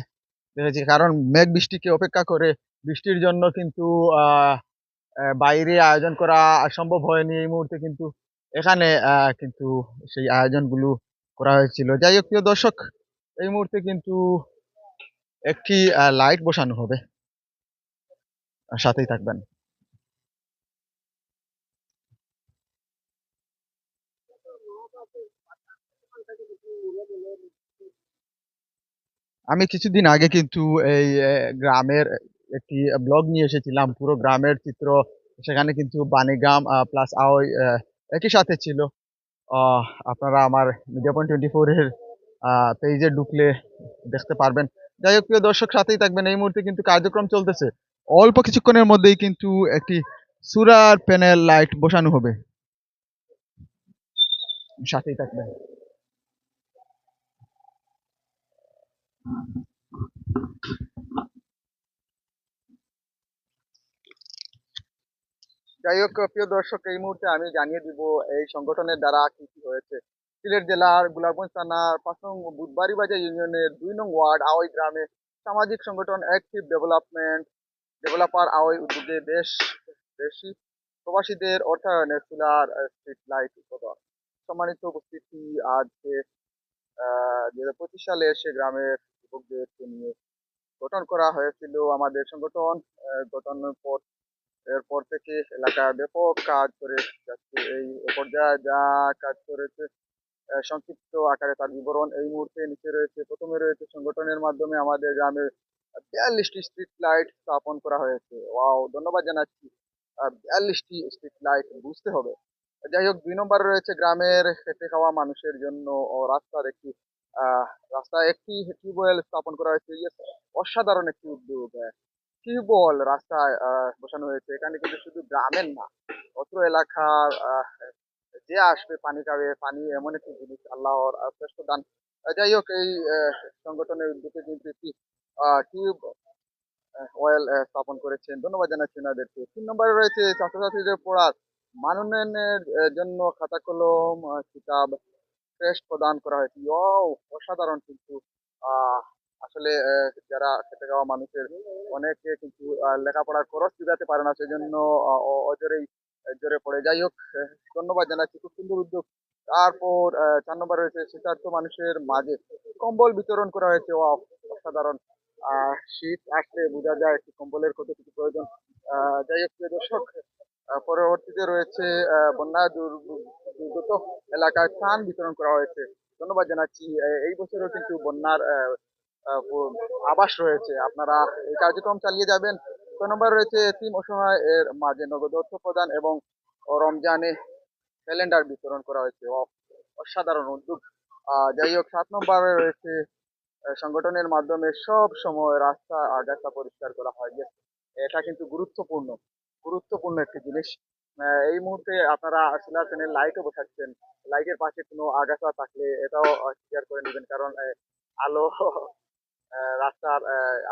দেখেছি, কারণ মেঘ বৃষ্টিকে অপেক্ষা করে, বৃষ্টির জন্য কিন্তু বাইরে আয়োজন করা সম্ভব হয়নি। এই মুহূর্তে কিন্তু এখানে কিন্তু সেই আয়োজনগুলো করা হয়েছিল। যাই হোক, প্রিয় দর্শক, এই মুহূর্তে কিন্তু একটি লাইট বসানো হবে, সাথেই থাকবেন। আমি কিছুদিন আগে কিন্তু এই গ্রামের একটি ব্লগ নিয়ে এসেছিলাম, পুরো গ্রামের চিত্র। সেখানে কিন্তু বাণীগ্রাম প্লাস আওই একই সাথে ছিল। আহ, আপনারা আমার মিডিয়া পয়েন্ট 24 এর পেজে ঢুকলে দেখতে পারবেন। যাই হোক, প্রিয় দর্শক, সাথেই থাকবেন। এই মুহূর্তে কিন্তু কার্যক্রম চলতেছে। অল্প কিছুক্ষণের মধ্যেই কিন্তু একটি সুরার প্যানেল লাইট বসানো হবে, সাথেই থাকবেন। যাই হোক, প্রিয় দর্শক, এই মুহূর্তে আমি জানিয়ে দিব এই সংগঠনের দ্বারা কি কি হয়েছে। সিলেট জেলার গোলাপগঞ্জ থানার 5 নং বুধবাড়িবাজার ইউনিয়নের 2 নং ওয়ার্ড আওই গ্রামে সামাজিক সংগঠন অ্যাক্টিভ ডেভেলপমেন্ট ডেভেলপার আওই উদ্যোগে দেশি প্রবাসীদের অর্থায়নে সোলার স্ট্রিট লাইট উদ্বোধন। সম্মানিত উপস্থিতি, আজকে 2025 সালে সে গ্রামের যুবকদেরকে নিয়ে গঠন করা হয়েছিল আমাদের সংগঠন। গঠনের পর এরপর থেকে এলাকায় ব্যাপক কাজ করে যাচ্ছে। এই পর্যায়ে যা কাজ করেছে সংক্ষিপ্ত আকারে তার বিবরণ এই মুহূর্তে নিচে রয়েছে। প্রথমে রয়েছে, সংগঠনের মাধ্যমে আমাদের গ্রামে 42টি স্ট্রিট লাইট স্থাপন করা হয়েছে। ওয়াও, ধন্যবাদ জানাচ্ছি। 42টি স্ট্রিট লাইট বুঝতে হবে। যাই হোক, 2 নম্বরে রয়েছে গ্রামের খেটে খাওয়া মানুষের জন্য ও রাস্তার একটি আহ রাস্তায় একটি টিউবওয়েল স্থাপন করা হয়েছে। Yes, অসাধারণ একটি উদ্যোগ। টিউবওয়েল রাস্তায় বসানো হয়েছে। এখানে কিন্তু শুধু গ্রামের না, অত্র এলাকার যে আসবে পানি খাবে। পানি এমন একটি জিনিস, আল্লাহর শ্রেষ্ঠ দান। যাই হোক, এই সংগঠনের উদ্যোগে কিন্তু একটি টিউব ওয়েল স্থাপন করেছেন। ধন্যবাদ জানাচ্ছি ওনাদেরকে। 3 নম্বরে রয়েছে ছাত্রছাত্রীদের পড়ার মান উন্নয়নের জন্য খাতা কলম কিতাব ক্রেস্ট প্রদান করা হয়েছে। ওয়াও, অসাধারণ কিন্তু। আহ আসলে যারা খেটে খাওয়া মানুষের অনেকে কিন্তু লেখাপড়ার খরচ দিতে পারে না, সেজন্য অজরেই জোরে পড়ে। যাই হোক, ধন্যবাদ জানাচ্ছি, খুব সুন্দর উদ্যোগ। তারপর 4 নম্বর রয়েছে শীতার্থ মানুষের মাঝে কম্বল বিতরণ করা হয়েছে। ওয়াও, অসাধারণ। শীত আসলে বোঝা যায় একটু কম্বলের কতটুকু প্রয়োজন। যাই হোক প্রিয় দর্শক, পরবর্তীতে রয়েছে বন্যা দুর্গত এলাকায় ত্রাণ বিতরণ করা হয়েছে। ধন্যবাদ জানাচ্ছি। এই বছরও কিন্তু বন্যার আবাস রয়েছে, আপনারা এই কার্যক্রম চালিয়ে যাবেন। 6 নম্বর রয়েছে এতিম অসহায় এর মাঝে নগদ অর্থ প্রদান এবং রমজানে ক্যালেন্ডার বিতরণ করা হয়েছে। অসাধারণ উদ্যোগ। যাই হোক 7 নম্বরে রয়েছে সংগঠনের মাধ্যমে সব সময় রাস্তা আগাছা পরিষ্কার করা হয়। এটা কিন্তু গুরুত্বপূর্ণ একটি জিনিস। এই মুহূর্তে আপনারা সোলার প্যানেল লাইটও বসাচ্ছেন, লাইটের পাশে কোনো আগাছা থাকলে এটাও ক্লিয়ার করে নেবেন, কারণ আলো রাস্তার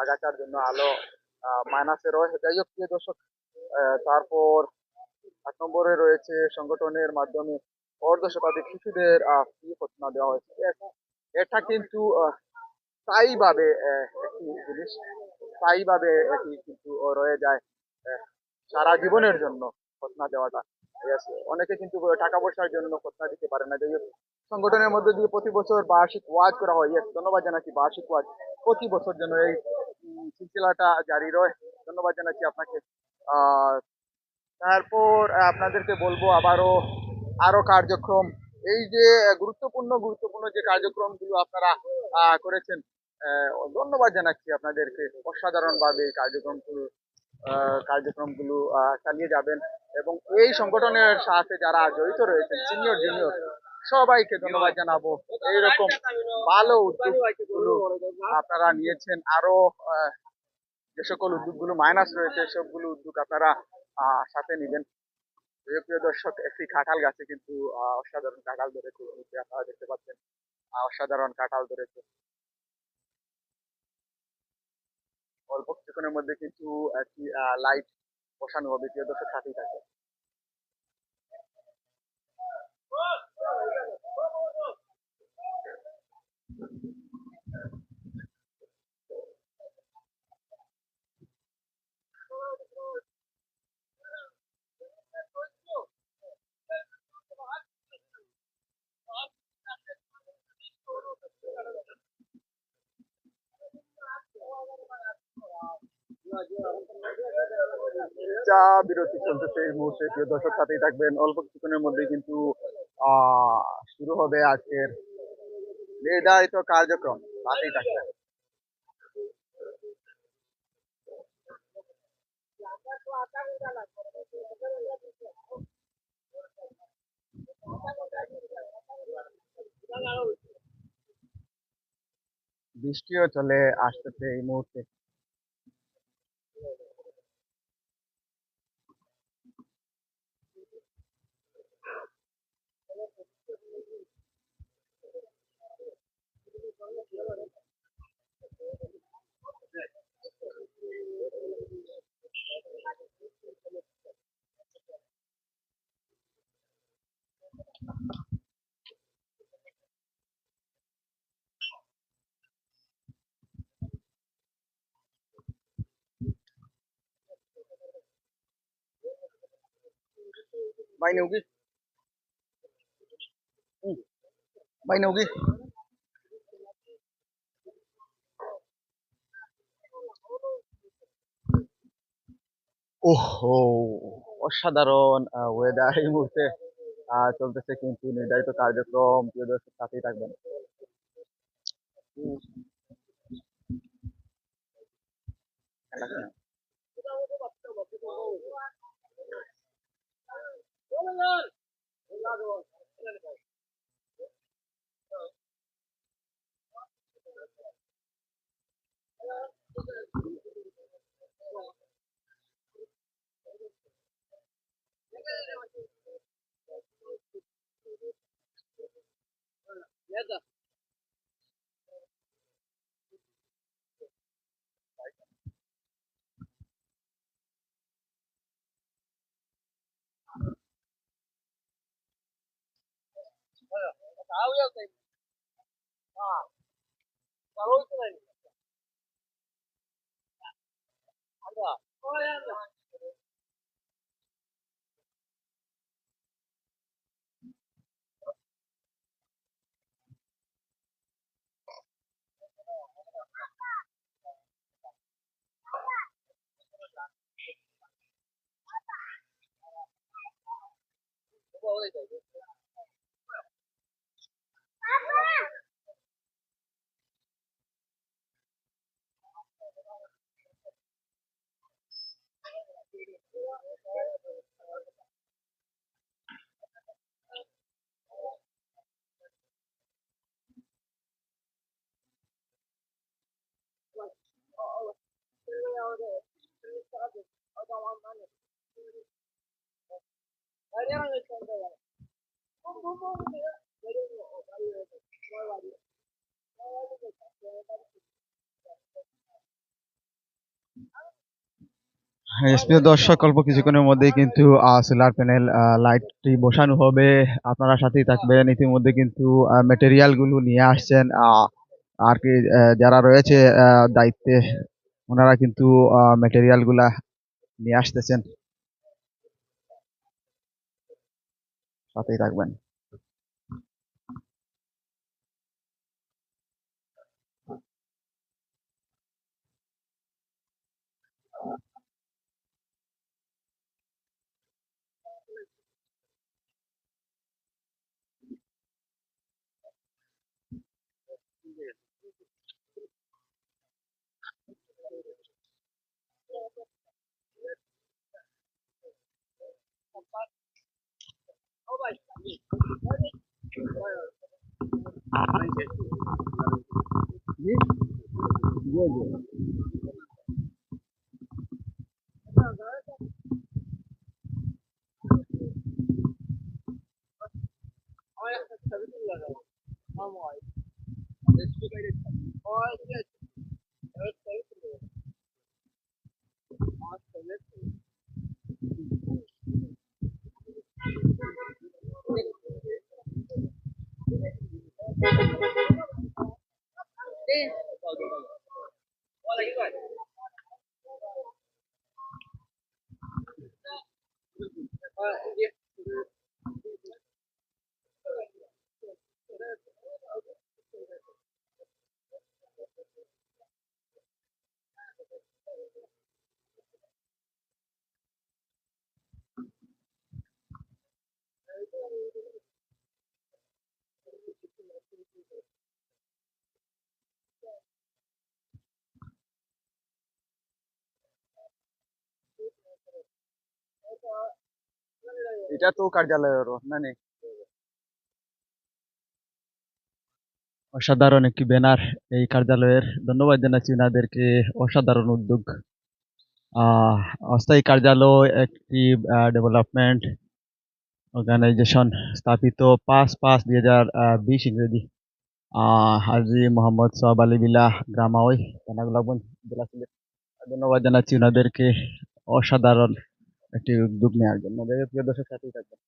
আগাছার জন্য আলো মাইনাসে রয়েছে। যাই হোক প্রিয় দর্শক, তারপর 8 নম্বরে রয়েছে সংগঠনের মাধ্যমে অর্ধ শতাধিক শিশুদের ফি খৎনা দেওয়া হয়েছে। এটা কিন্তু স্থায়ীভাবে একটি জিনিস, স্থায়ীভাবে এটি কিন্তু রয়ে যায় সারা জীবনের জন্য খৎনা দেওয়াটা। Yes, অনেকে কিন্তু টাকা পয়সার জন্য খৎনা দিতে পারে না। যাই হোক সংগঠনের মধ্যে দিয়ে প্রতি বছর বার্ষিক ওয়াজ করা হয়। Yes, ধন্যবাদ জানাচ্ছি, বার্ষিক ওয়াজ প্রতি বছর যেন এই সিলসিলাটা জারি রয়। ধন্যবাদ জানাচ্ছি আপনাকে। আহ তারপর আপনাদেরকে বলবো আরো কার্যক্রম, এই যে গুরুত্বপূর্ণ যে কার্যক্রমগুলো আপনারা করেছেন, ধন্যবাদ জানাচ্ছি আপনাদেরকে। অসাধারণ ভাবে এই কার্যক্রমগুলো চালিয়ে যাবেন, এবং এই সংগঠনের সাথে যারা জড়িত রয়েছেন সিনিয়র জুনিয়র সবাইকে ধন্যবাদ জানাবো। এইরকম ভালো উদ্যোগগুলো আপনারা নিয়েছেন। আরো যে সকল উদ্যোগগুলো মাইনাস রয়েছে সবগুলো উদ্যোগ আপনারা সাথে নিবেন। প্রিয় দর্শক, একটি কাঁঠাল গাছে কিন্তু অসাধারণ কাঁঠাল ধরেছে, নিচে আপনারা দেখতে পাচ্ছেন অসাধারণ কাঁঠাল ধরেছে। অল্প কিছুক্ষণের মধ্যে কিন্তু একটি লাইট বসানো হবে। প্রিয় দর্শক, সাথেই থাকে। চা বিরতি চলতেছে এই মুহূর্তে। প্রিয় দর্শক, সাথেই থাকবেন। অল্প কিছুক্ষণের মধ্যে কিন্তু শুরু হবে আজকের নির্ধারিত কার্যক্রম। সাথেই থাকবেন। বৃষ্টিও চলে আসতেছে এই মুহূর্তে। भाई ने होगी। भाई ने होगी। ওহো, অসাধারণ ওয়েদার এই মুহূর্তে চলতেছে কিন্তু নির্ধারিত কার্যক্রম। প্রিয় দর্শক, সাথেই থাকবেন। প্রিয় দর্শক, অল্প কিছুক্ষণের মধ্যেই কিন্তু সোলার প্যানেল লাইটটি বসানো হবে। আপনারা সাথেই থাকবেন। ইতিমধ্যে কিন্তু ম্যাটেরিয়াল গুলো নিয়ে আসছেন আর কি যারা রয়েছে দায়িত্বে, ওনারা কিন্তু ম্যাটেরিয়াল গুলা নিয়ে আসতেছেন। সাথেই থাকবেন। এটা তো কার্যালয়ের মানে অসাধারণ একটি ব্যানার এই কার্যালয়ের। ধন্যবাদ জানাচ্ছি ওনাদেরকে। অসাধারণ উদ্যোগ। আহ অস্থায়ী কার্যালয় একটি ডেভেলপমেন্ট অর্গানাইজেশন স্থাপিত 5/5/2020 ইংরেজি হাজি মোহাম্মদ সোহাব আলী বিলা গ্রামাওই পানাগোলাবন জেলা সিলেট। ধন্যবাদ জানাচ্ছি ওনাদেরকে অসাধারণ একটি উদ্যোগ নেওয়ার জন্য। প্রিয় দর্শক, সাথেই থাকবেন।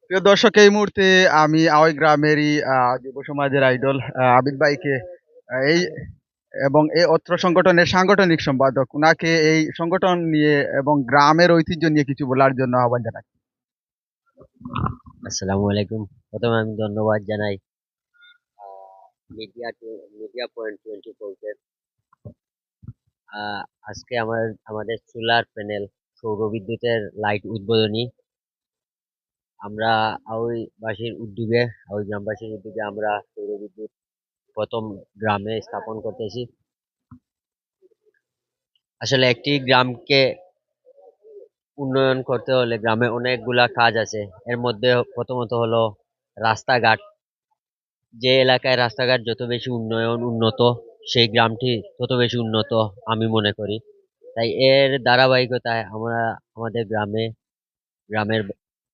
প্রিয় দর্শক, এই মুহূর্তে আমি আওয়াই গ্রামেরই যুব সমাজের আইডল আবিদ ভাইকে এই এবং এই অত্র সংগঠনের সাংগঠনিক সম্পাদক, উনাকে এই সংগঠন নিয়ে এবং গ্রামের ঐতিহ্য নিয়ে কিছু বলার জন্য আহ্বান জানাই। আসসালামু আলাইকুম। প্রথমে আমি ধন্যবাদ জানাই মিডিয়া মিডিয়া পয়েন্ট 24 কে। আজকে আমাদের সোলার প্যানেল সৌর বিদ্যুতের লাইট উদ্বোধনী। আমরা আওই গ্রামবাসীর উদ্যোগে আমরা সৌর বিদ্যুৎ প্রথম গ্রামে স্থাপন করতেছি। আসলে একটি গ্রামকে উন্নয়ন করতে হলে গ্রামে অনেকগুলা কাজ আছে। এর মধ্যে প্রথমত হলো রাস্তাঘাট। যে এলাকায় রাস্তাঘাট যত বেশি উন্নত, সেই গ্রামটি তত বেশি উন্নত আমি মনে করি। তাই এর ধারাবাহিকতায় আমরা আমাদের গ্রামের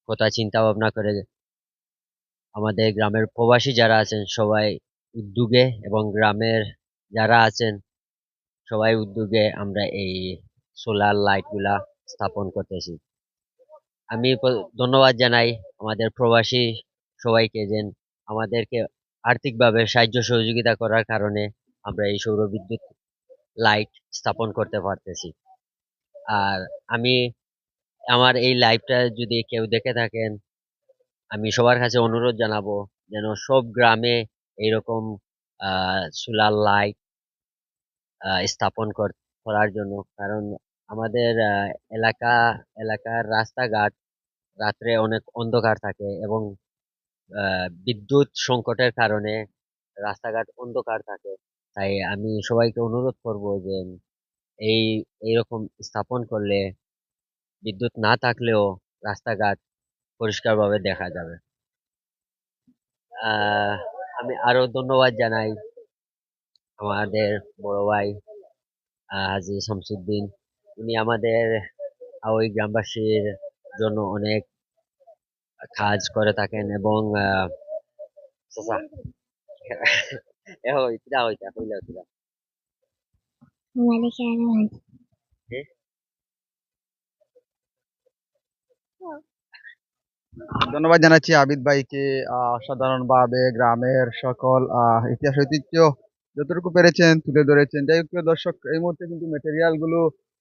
কথা চিন্তা ভাবনা করে আমাদের গ্রামের প্রবাসী যারা আছেন সবাই উদ্যোগে এবং গ্রামের যারা আছেন সবাই উদ্যোগে আমরা এই সোলার লাইট গুলা স্থাপন করতেছি। আমি ধন্যবাদ জানাই আমাদের প্রবাসী সবাইকে যে আমাদেরকে আর্থিকভাবে সাহায্য সহযোগিতা করার কারণে আমরা এই সৌর বিদ্যুৎ লাইট স্থাপন করতে পারতেছি। আর আমি আমার এই লাইভটা যদি কেউ দেখে থাকেন, আমি সবার কাছে অনুরোধ জানাবো যেন সব গ্রামে এইরকম সোলার লাইট স্থাপন করার জন্য। কারণ আমাদের এলাকার রাস্তাঘাট রাত্রে অনেক অন্ধকার থাকে এবং বিদ্যুৎ সংকটের কারণে রাস্তাঘাট অন্ধকার থাকে। তাই আমি সবাইকে অনুরোধ করব যে এই এইরকম স্থাপন করলে বিদ্যুৎ না থাকলেও রাস্তাঘাট পরিষ্কারভাবে দেখা যাবে। আহ আমি আরো ধন্যবাদ জানাই আমাদের বড় ভাই হাজী শামসুদ্দিন। উনি আমাদের ওই গ্রামবাসীর জন্য অনেক কাজ করে থাকেন এবং চাচা, কিরা হইতা কইলা কিরা এ? ধন্যবাদ জানাচ্ছি আবিদ ভাইকে। অসাধারণভাবে গ্রামের সকল ইতিহাস ঐতিহ্য যতটুকু পেরেছেন তুলে ধরেছেন। যাই হোক প্রিয় দর্শক, এই মুহূর্তে কিন্তু মেটেরিয়াল গুলো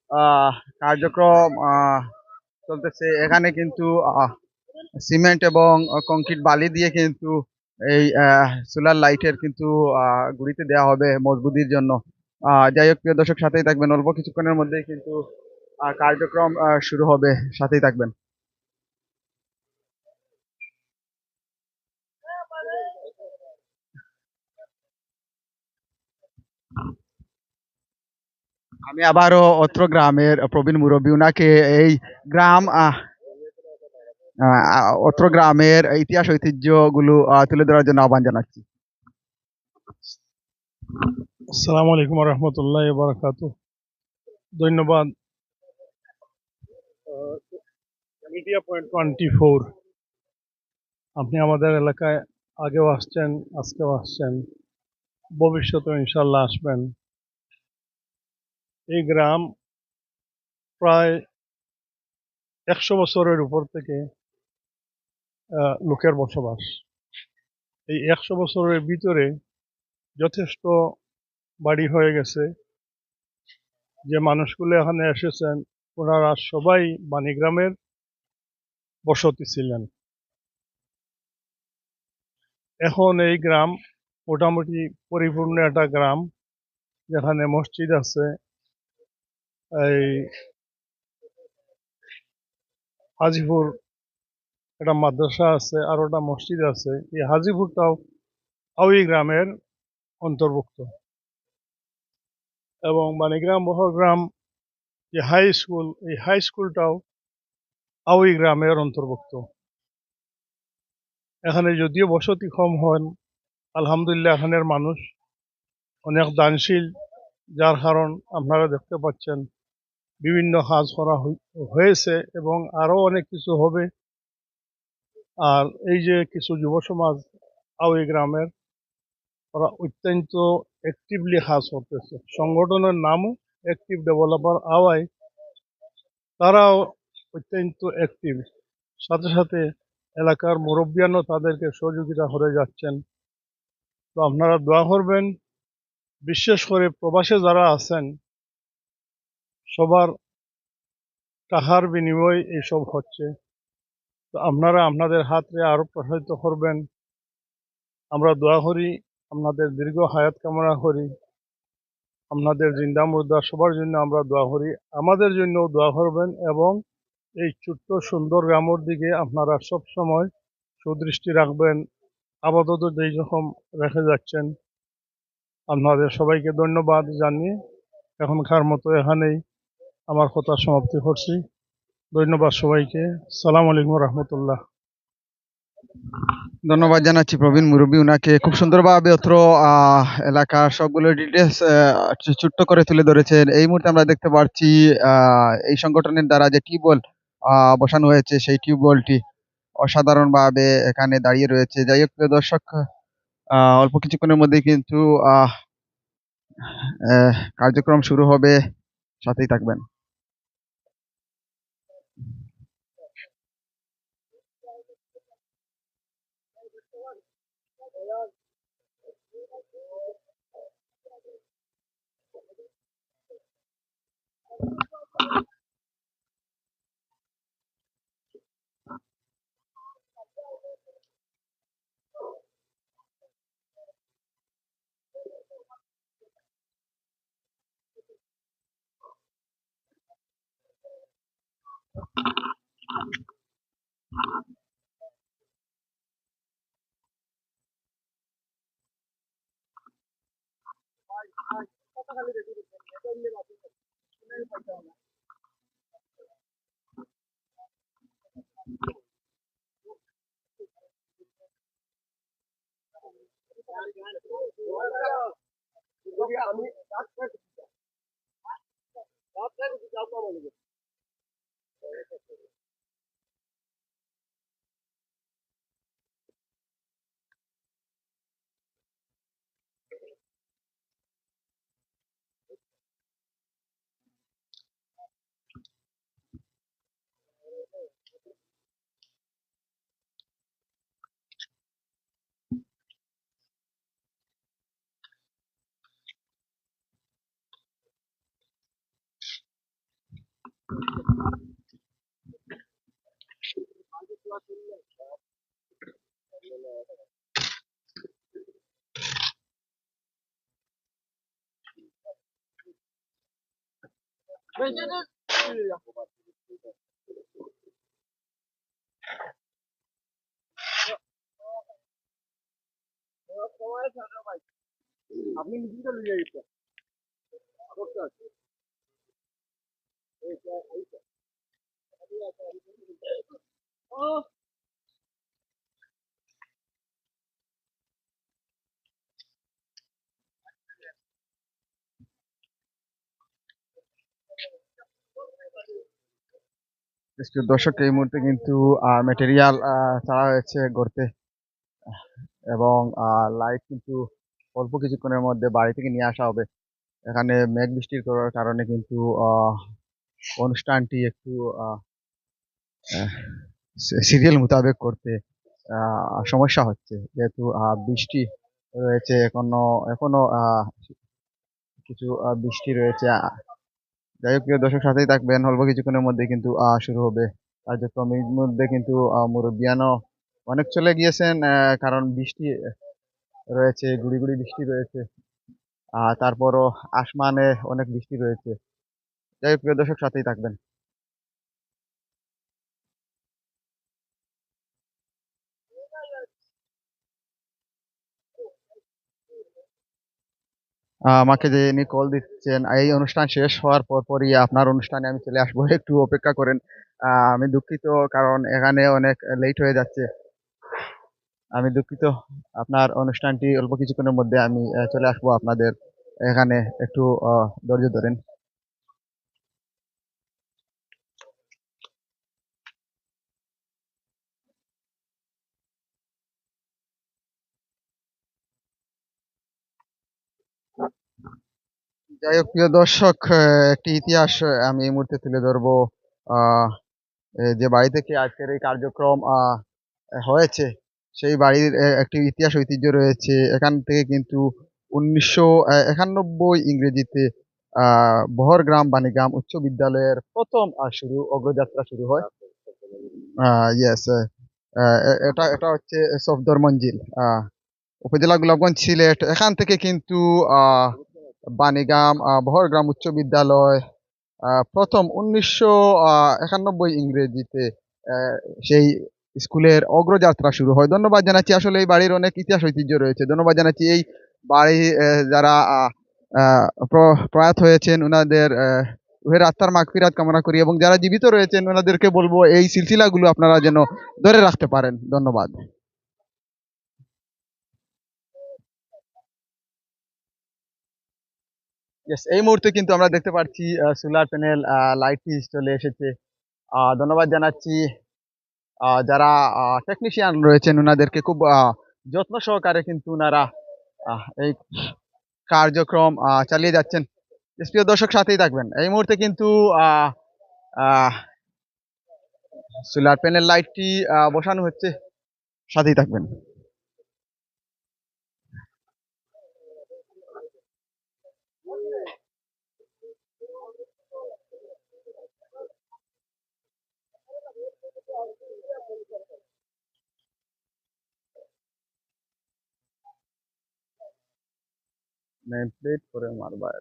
আহ, কার্যক্রম চলতেছে। এখানে কিন্তু সিমেন্ট এবং কংক্রিট বালি দিয়ে কিন্তু এই সোলার লাইটের কিন্তু গুড়িতে দেওয়া হবে মজবুতির জন্য। যাই হোক প্রিয় দর্শক, সাথেই থাকবেন, অল্প কিছুক্ষণের মধ্যেই কিন্তু কার্যক্রম শুরু হবে, সাথেই থাকবেন। আমি আবারও অত্র গ্রামের প্রবীণ মুরব্বী, উনাকে এই গ্রাম অত্র গ্রামের ইতিহাস ঐতিহ্য গুলো তুলে ধরার জন্য আহ্বান জানাচ্ছি। আসসালামু আলাইকুম রহমতুল্লাহ বারাকাত। ধন্যবাদ। মিডিয়া পয়েন্ট 24, আপনি আমাদের এলাকায় আগেও আসছেন, আজকেও আসছেন, ভবিষ্যতে ইনশাল্লাহ আসবেন। এই গ্রাম প্রায় 100 বছরের উপর থেকে লোকের বসবাস। এই 100 বছরের ভিতরে যথেষ্ট বাড়ি হয়ে গেছে। যে মানুষগুলো এখানে এসেছেন ওনারা সবাই বাণীগ্রামের বসতি ছিলেন। এখন এই গ্রাম মোটামুটি পরিপূর্ণ একটা গ্রাম, যেখানে মসজিদ আছে, এই হাজিপুর একটা মাদ্রাসা আছে, আর একটা মসজিদ আছে। এই হাজিপুরটাও আউই গ্রামের অন্তর্ভুক্ত। এবং বাণীগ্রাম বহরগ্রাম যে হাই স্কুল, এই হাই স্কুলটাও আউই গ্রামের অন্তর্ভুক্ত। এখানে যদিও বসতি কম হন, আলহামদুলিল্লাহ এখানের মানুষ অনেক দানশীল, যার কারণ আপনারা দেখতে পাচ্ছেন বিভিন্ন কাজ করা হয়েছে এবং আরো অনেক কিছু হবে। আর এই যে কিছু যুব সমাজ আউই গ্রামের, ওরা অত্যন্ত অ্যাক্টিভলি কাজ করতেছে। সংগঠনের নামও অ্যাক্টিভ ডেভেলপার আওয়াই, তারাও অত্যন্ত অ্যাক্টিভ। সাথে সাথে এলাকার মুরব্বিয়ানও তাদেরকে সহযোগিতা করে যাচ্ছেন। তো আপনারা দোয়া করবেন, বিশেষ করে প্রবাসে যারা আছেন সবার টাকার বিনিময়ে এইসব হচ্ছে। তো আপনারা আপনাদের হাতে আরো প্রসারিত করবেন। আমরা দোয়া করি, আপনাদের দীর্ঘ হায়াত কামনা করি, আপনাদের জিন্দা মুর্দা সবার জন্য আমরা দোয়া করি, আমাদের জন্যও দোয়া করবেন। এবং এই ছোট্ট সুন্দর গ্রামের দিকে আপনারা সব সময় সুদৃষ্টি রাখবেন, আপাতত যেই রকম রেখে যাচ্ছেন। আপনাদের সবাইকে ধন্যবাদ জানিয়ে এখনকার মতো এখানেই আমার কথা সমাপ্তি করছি। ধন্যবাদ সবাইকে। সালাম আলাইকুম রহমতুল্লাহ। ধন্যবাদ জানাচ্ছি প্রবীণ মুরব্বী উনাকে খুব সুন্দরভাবে অত্র এলাকার সবগুলো ডিটেলস ছোট্ট করে তুলে ধরেছেন। এই মুহূর্তে আমরা দেখতে পাচ্ছি এই সংগঠনের দ্বারা যে টিউবওয়েল বসানো হয়েছে সেই টিউবওয়েলটি অসাধারণভাবে এখানে দাঁড়িয়ে রয়েছে। যাই হোক প্রিয় দর্শক, অল্প কিছুক্ষণের মধ্যেই কিন্তু কার্যক্রম শুরু হবে, সাথেই থাকবেন। প্রিয় দর্শক, এই মুহূর্তে কিন্তু ম্যাটেরিয়াল ছাড়া হয়েছে গড়তে, এবং লাইট কিন্তু অল্প কিছুক্ষণের মধ্যে বাড়ি থেকে নিয়ে আসা হবে। এখানে মেঘ বৃষ্টির করার কারণে কিন্তু অনুষ্ঠানটি একটু সিরিয়াল মোতাবেক করতে সমস্যা হচ্ছে, যেহেতু বৃষ্টি রয়েছে, এখনো এখনো কিছু বৃষ্টি রয়েছে। যাই হোক প্রিয় দর্শক, সাথেই থাকবেন, অল্প কিছুক্ষণের মধ্যে কিন্তু শুরু হবে কার্যক্রম। এর মধ্যে কিন্তু মুরব্বিয়ানও অনেক চলে গিয়েছেন, কারণ বৃষ্টি রয়েছে, গুড়ি গুড়ি বৃষ্টি রয়েছে, তারপরও আসমানে অনেক বৃষ্টি রয়েছে। যাই হোক প্রিয় দর্শক, সাথেই থাকবেন। আমাকে যে ইনি কল দিচ্ছেন, এই অনুষ্ঠান শেষ হওয়ার পরই আপনার অনুষ্ঠানে আমি চলে আসবো, একটু অপেক্ষা করেন। আমি দুঃখিত, কারণ এখানে অনেক লেট হয়ে যাচ্ছে। আমি দুঃখিত, আপনার অনুষ্ঠানটি অল্প কিছুক্ষণের মধ্যে আমি চলে আসবো আপনাদের এখানে, একটু ধৈর্য ধরেন। যাই হোক প্রিয় দর্শক, একটি ইতিহাস আমি এই মুহূর্তে তুলে ধরবো। আহ যে বাড়ি থেকে আজকের এই কার্যক্রম হয়েছে, সেই বাড়ির একটি ইতিহাস ঐতিহ্য রয়েছে। এখান থেকে কিন্তু 1991 ইংরেজিতে বহরগ্রাম বাণীগ্রাম উচ্চ বিদ্যালয়ের প্রথম অগ্রযাত্রা শুরু হয়। ইয়েস, এটা এটা হচ্ছে সফদর মঞ্জিল, উপজেলা গোলাপগঞ্জ, সিলেট। এখান থেকে কিন্তু বাণীগ্রাম বহরগ্রাম উচ্চ বিদ্যালয় প্রথম 1991 ইংরেজিতে সেই স্কুলের অগ্রযাত্রা শুরু হয়। ধন্যবাদ জানাচ্ছি, আসলে এই বাড়ির অনেক ইতিহাস ঐতিহ্য রয়েছে। ধন্যবাদ জানাচ্ছি এই বাড়ি যারা প্রয়াত হয়েছেন, ওনাদের উহের আত্মার মাগফিরাত কামনা করি, এবং যারা জীবিত রয়েছেন ওনাদেরকে বলবো এই সিলসিলাগুলো আপনারা যেন ধরে রাখতে পারেন। ধন্যবাদ। ইয়েস, এই মুহূর্তে কিন্তু আমরা দেখতে পাচ্ছি সোলার প্যানেল লাইটটি চলে এসেছে। ধন্যবাদ জানাচ্ছি যারা টেকনিশিয়ান রয়েছেন ওনাদেরকে, খুব যত্ন সহকারে কিন্তু ওনারা এই কার্যক্রম চালিয়ে যাচ্ছেন। Yes, প্রিয় দর্শক, সাথেই থাকবেন। এই মুহূর্তে কিন্তু সোলার প্যানেল লাইটটি বসানো হচ্ছে, সাথেই থাকবেন। নেম প্লেট করে মারবার।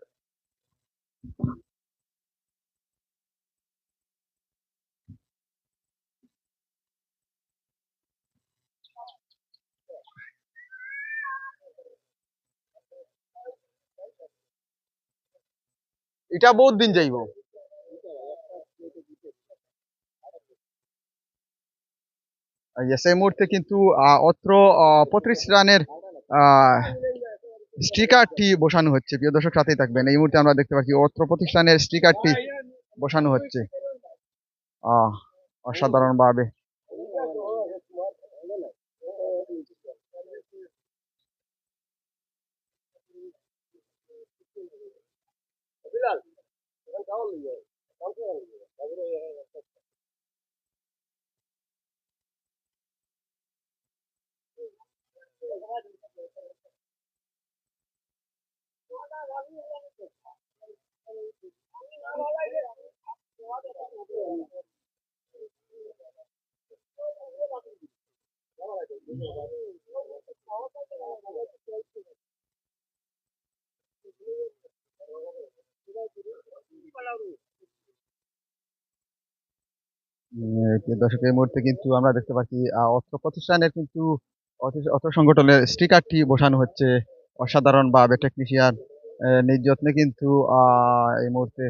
এটা বহুত দিন যাইব। Yes, এই মুহূর্তে কিন্তু অত্র প্রতিষ্ঠানের স্টিকারটি বসানো হচ্ছে। প্রিয় দর্শক, সাথেই থাকবেন। এই মুহূর্তে আমরা দেখতে পাচ্ছি অত্র প্রতিষ্ঠানের স্টিকারটি বসানো হচ্ছে অসাধারণভাবে। প্রিয় দর্শক, এই মুহূর্তে কিন্তু আমরা দেখতে পাচ্ছি অত্র প্রতিষ্ঠানের কিন্তু অত্র সংগঠনের স্টিকারটি বসানো হচ্ছে অসাধারণভাবে। টেকনিশিয়ান নিজ যত্নে কিন্তু এই মুহূর্তে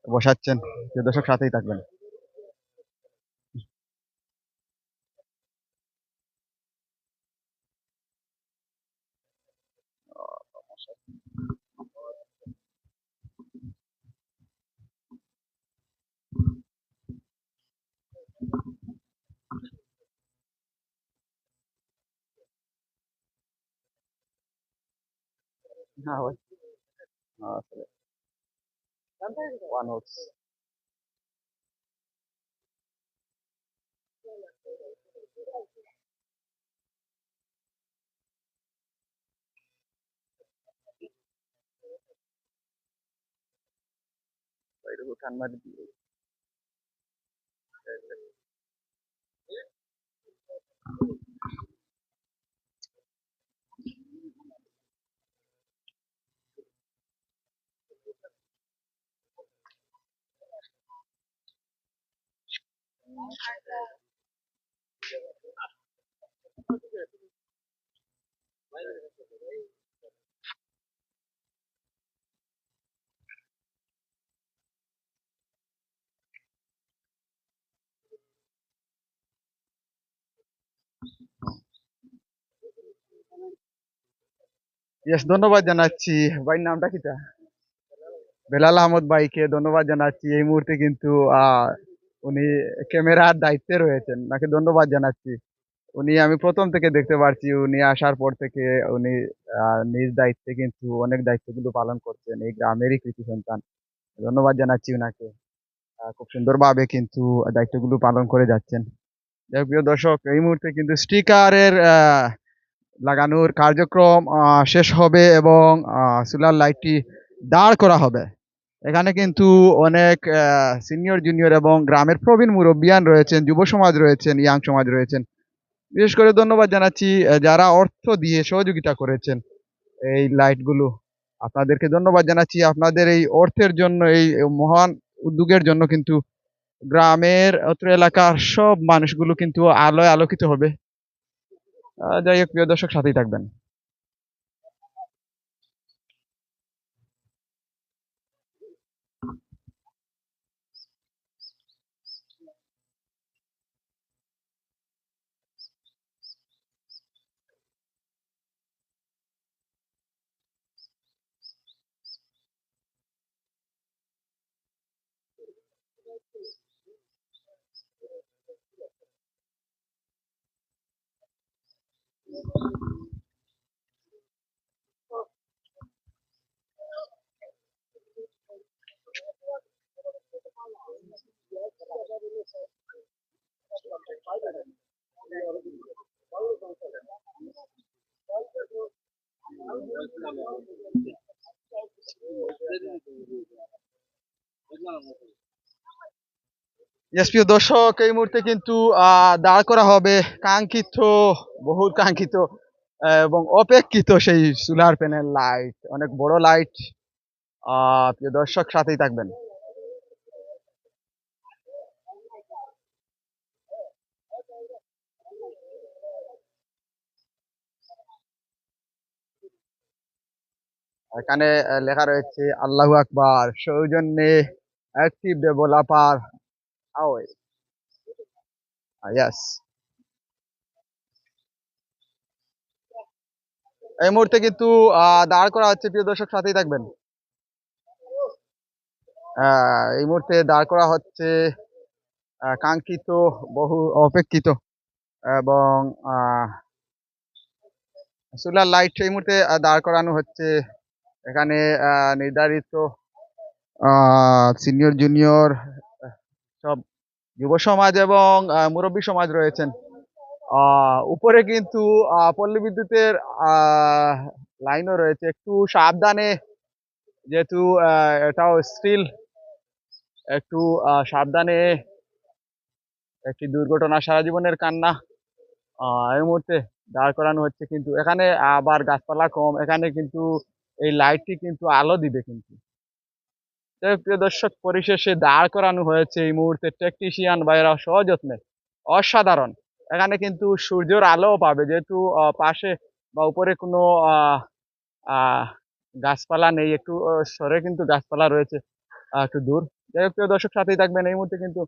বসাচ্ছেন। প্রিয় দর্শক, সাথেই থাকবেন। হ্যাঁ ভাই, আসলে ওয়ান হচ্ছে। ইয়েস, ধন্যবাদ জানাচ্ছি। ভাইয়ের নামটা কিটা? বেলাল আহমদ ভাইকে ধন্যবাদ জানাচ্ছি। এই মুহূর্তে কিন্তু উনি ক্যামেরার দায়িত্বে রয়েছেন, তাকে ধন্যবাদ জানাচ্ছি। আমি প্রথম থেকে দেখতে পাচ্ছি, উনি আসার পর থেকে উনি নিজ দায়িত্বে কিন্তু অনেক দায়িত্বগুলো পালন করছেন, এই গ্রামেরই কৃতি সন্তান। ধন্যবাদ জানাচ্ছি উনাকে। খুব সুন্দরভাবে কিন্তু দায়িত্বগুলো পালন করে যাচ্ছেন। যাই হোক, প্রিয় দর্শক, এই মুহূর্তে কিন্তু স্টিকারের লাগানোর কার্যক্রম শেষ হবে এবং সোলার লাইটটি দাঁড় করা হবে। এখানে কিন্তু অনেক সিনিয়র জুনিয়র এবং গ্রামের প্রবীণ মুরব্বিয়ান রয়েছেন, যুব সমাজ রয়েছেন, ইয়াং সমাজ রয়েছেন। বিশেষ করে ধন্যবাদ জানাচ্ছি যারা অর্থ দিয়ে সহযোগিতা করেছেন এই লাইটগুলো। আপনাদেরকে ধন্যবাদ জানাচ্ছি। আপনাদের এই অর্থের জন্য, এই মহান উদ্যোগের জন্য কিন্তু গ্রামের অত্র এলাকার সব মানুষগুলো কিন্তু আলোয় আলোকিত হবে। যাই হোক, প্রিয় দর্শক, সাথেই থাকবেন। প্রিয় দর্শক, এই মুহূর্তে কিন্তু দাঁড় করা হবে কাঙ্ক্ষিত, বহু কাঙ্ক্ষিত এবং অপেক্ষিত সেই সোলার প্যানেল লাইট, অনেক বড় লাইট। প্রিয় দর্শক, সাথেই থাকবেন। এখানে লেখা রয়েছে আল্লাহু আকবার, সৌজন্যে অ্যাক্টিভ ডেভেলপার আওয়ে। ইয়েস, এই মুহূর্তে কিন্তু দাঁড় করা হচ্ছে। প্রিয় দর্শক, সাথেই থাকবেন। এই মুহূর্তে দাঁড় করা হচ্ছে কাঙ্ক্ষিত, বহু অপেক্ষিত এবং সোলার লাইট এই মুহূর্তে দাঁড় করানো হচ্ছে। এখানে নির্ধারিত সিনিয়র জুনিয়র সব যুব সমাজ এবং মুরব্বী সমাজ রয়েছেন। উপরে কিন্তু পল্লী বিদ্যুতের লাইনও রয়েছে। একটু সাবধানে, যেহেতু এটাও স্টিল, একটু সাবধানে। একটি দুর্ঘটনা, সারা জীবনের কান্না। এই মুহূর্তে দাঁড় করানো হচ্ছে, কিন্তু এখানে আবার গাছপালা কম, এখানে কিন্তু এই লাইটটি কিন্তু আলো দিবে। কিন্তু প্রিয় দর্শক, পরিশেষে দাঁড় করানো হয়েছে এই মুহূর্তে টেকনিশিয়ান ভাইয়েরা সযত্নে, অসাধারণ। এখানে কিন্তু সূর্যের আলোও পাবে, যেহেতু পাশে বা উপরে কোনো গাছপালা নেই, একটু সরে কিন্তু গাছপালা রয়েছে একটু দূর। যাই হোক, প্রিয় দর্শক, সাথেই থাকবেন। এই মুহূর্তে কিন্তু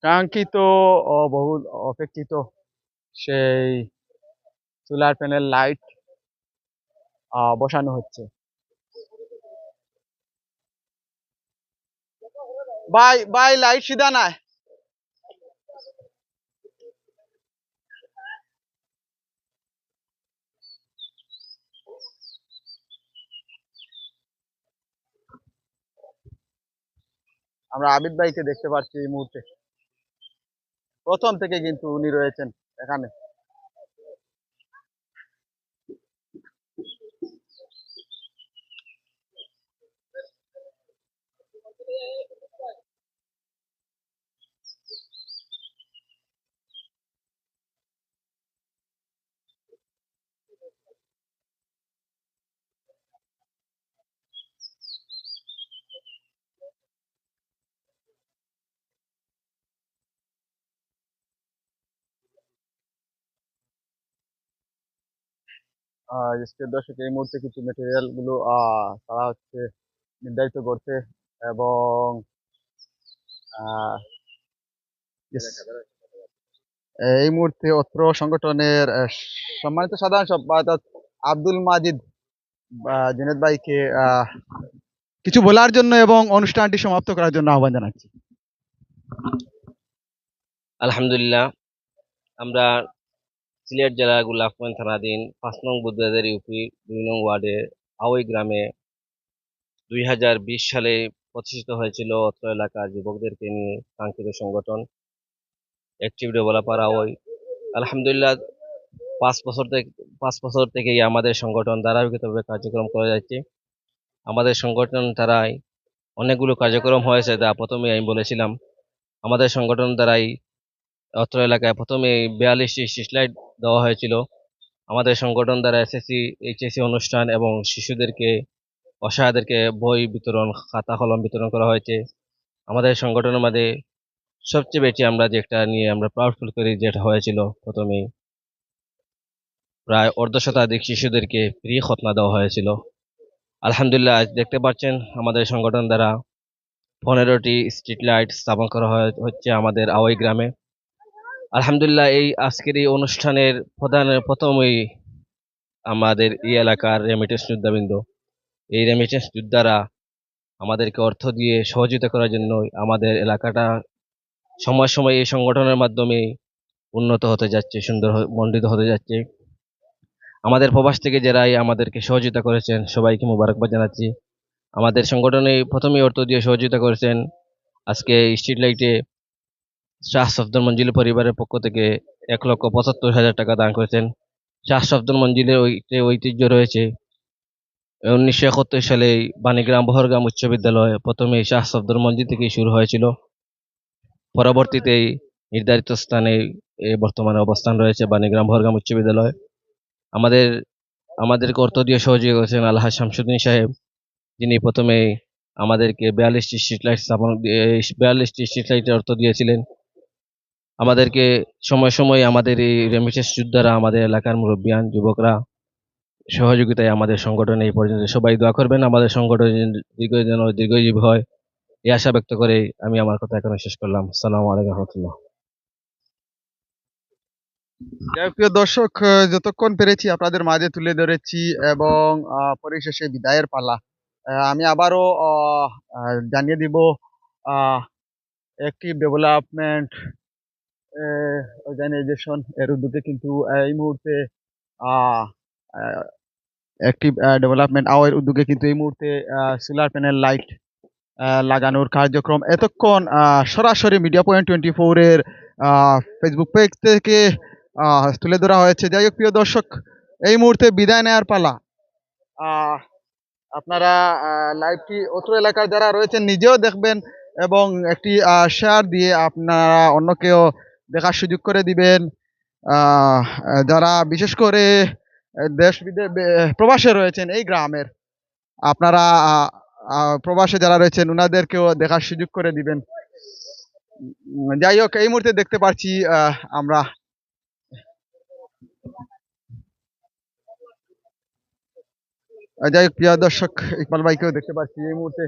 কাঙ্ক্ষিত ও বহু অপেক্ষিত সেই সোলার প্যানেল লাইট বসানো হচ্ছে। ভাই ভাই, লাইট সিধা নাই। আমরা আবিদ ভাইকে দেখতে পাচ্ছি এই মুহূর্তে, প্রথম থেকে কিন্তু উনি রয়েছেন এখানে। প্রিয় দর্শক, এই মুহূর্তে কিছু মেটেরিয়াল গুলো তারা হচ্ছে নির্ধারিত করছে এবং yes, এই মুহূর্তে অত্র সংগঠনের সম্মানিত সাধারণ সম্পাদক আব্দুল মাজিদ জুনেদ ভাইকে কিছু বলার জন্য এবং অনুষ্ঠানটি সমাপ্ত করার জন্য আহ্বান জানাচ্ছি। আলহামদুলিল্লাহ, আমরা সিলেট জেলার গোলাপগঞ্জ থানাধীন 5 নং বুদ্ধবাজার ইউপি 2 নং ওয়ার্ডের আওই গ্রামে 2020 সালে প্রতিষ্ঠিত হয়েছিল অত্র এলাকার যুবকদেরকে নিয়ে কাঙ্ক্ষিত সংগঠন অ্যাক্টিভ ডেভেলপার আওই। আলহামদুলিল্লাহ, 5 বছর থেকেই আমাদের সংগঠন ধারাবাহিকভাবে কার্যক্রম করে যাচ্ছে। আমাদের সংগঠন দ্বারাই অনেকগুলো কার্যক্রম হয়েছে, যা প্রথমে আমি বলেছিলাম। আমাদের সংগঠন দ্বারাই অত্র এলাকায় প্রথমে 42টি স্ট্রিট লাইট দেওয়া হয়েছিল। আমাদের সংগঠন দ্বারা এসএসসি এইচএসসি অনুষ্ঠান এবং শিশুদেরকে, অসহায়দেরকে বই বিতরণ, খাতা কলম বিতরণ করা হয়েছে। আমাদের সংগঠনের মধ্যে সবচেয়ে বেশি আমরা যেটা নিয়ে আমরা প্রাউড ফিল করি, যেটা হয়েছিল প্রথমেই প্রায় অর্ধশতাধিক শিশুদেরকে ফ্রি খতনা দেওয়া হয়েছিল। আলহামদুলিল্লাহ, আজ দেখতে পাচ্ছেন আমাদের সংগঠন দ্বারা 15টি স্ট্রিট লাইট স্থাপন করা হচ্ছে আমাদের আওয়াই গ্রামে। আলহামদুলিল্লাহ, এই আজকের এই অনুষ্ঠানের প্রথমেই আমাদের এই এলাকার রেমিটেন্স যোদ্ধাবৃন্দ, এই রেমিটেন্স যোদ্ধারা আমাদেরকে অর্থ দিয়ে সহযোগিতা করার জন্য আমাদের এলাকাটা সময় সময় এই সংগঠনের মাধ্যমে উন্নত হতে যাচ্ছে, সুন্দর মণ্ডিত হতে যাচ্ছে। আমাদের প্রবাস থেকে যারাই আমাদেরকে সহযোগিতা করেছেন সবাইকে মোবারকবাদ জানাচ্ছি। আমাদের সংগঠনে প্রথমেই অর্থ দিয়ে সহযোগিতা করেছেন আজকে স্ট্রিট লাইটে শাহ সফদর মঞ্জিল পরিবারের পক্ষ থেকে 1,75,000 টাকা দান করেছেন। শাহ সফদর মঞ্জিলের ঐতিহ্য রয়েছে। 1971 সালে বাণীগ্রাম বহরগ্রাম উচ্চ বিদ্যালয় প্রথমে শাহ সফদর মঞ্জিল থেকেই শুরু হয়েছিল। পরবর্তীতে নির্ধারিত স্থানে বর্তমানে অবস্থান রয়েছে বাণীগ্রাম বহরগ্রাম উচ্চ বিদ্যালয়। আমাদেরকে অর্থ দিয়ে সহযোগিতা করেছেন আলহাজ শামসুদ্দিন সাহেব, যিনি প্রথমে আমাদেরকে 42টি স্ট্রিট লাইট 42টি স্ট্রিট লাইটের অর্থ দিয়েছিলেন। আমাদেরকে সময় সময় আমাদের এই রেমিটেন্স যোদ্ধারা, আমাদের এলাকার মুরব্বিয়ান যুবকরা সহযোগিতায় আমাদের সংগঠনে এই পর্যন্ত সবাই দোয়া করবেন, আমাদের সংগঠন যেন দীর্ঘজীবী হয় এই আশা ব্যক্ত করে আমি আমার কথা এখানে শেষ করলাম। আসসালামু আলাইকুম রহমতুল্লাহ। প্রিয় দর্শক, যতক্ষণ পেরেছি আপনাদের মাঝে তুলে ধরেছি এবং পরিশেষে বিদায়ের পালা। আমি আবারও জানিয়ে দিব অ্যাক্টিভ ডেভেলপমেন্ট অর্গানাইজেশন এর উদ্যোগে কিন্তু এই মুহূর্তে অ্যাক্টিভ ডেভেলপমেন্ট আওয়ার উদ্যোগে কিন্তু এই মুহূর্তে সোলার প্যানেল লাইট লাগানোর কার্যক্রম এতক্ষণ সরাসরি মিডিয়া পয়েন্ট 24 এর ফেসবুক পেজ থেকে তুলে ধরা হয়েছে। যাই হোক প্রিয় দর্শক, এই মুহূর্তে বিদায় নেওয়ার পালা। আপনারা লাইভটি অত্র এলাকার যারা রয়েছেন নিজেও দেখবেন এবং একটি শেয়ার দিয়ে আপনারা অন্যকেও দেখার সুযোগ করে দিবেন। যারা বিশেষ করে দেশ বিদেশ প্রবাসে রয়েছেন এই গ্রামের, আপনারা প্রবাসে যারা রয়েছেন ওনাদেরকেও দেখার সুযোগ করে দিবেন। যাই হোক, এই মুহূর্তে দেখতে পাচ্ছি আমরা যাই হোক প্রিয় দর্শক, ইকবাল ভাইকেও দেখতে পাচ্ছি এই মুহূর্তে।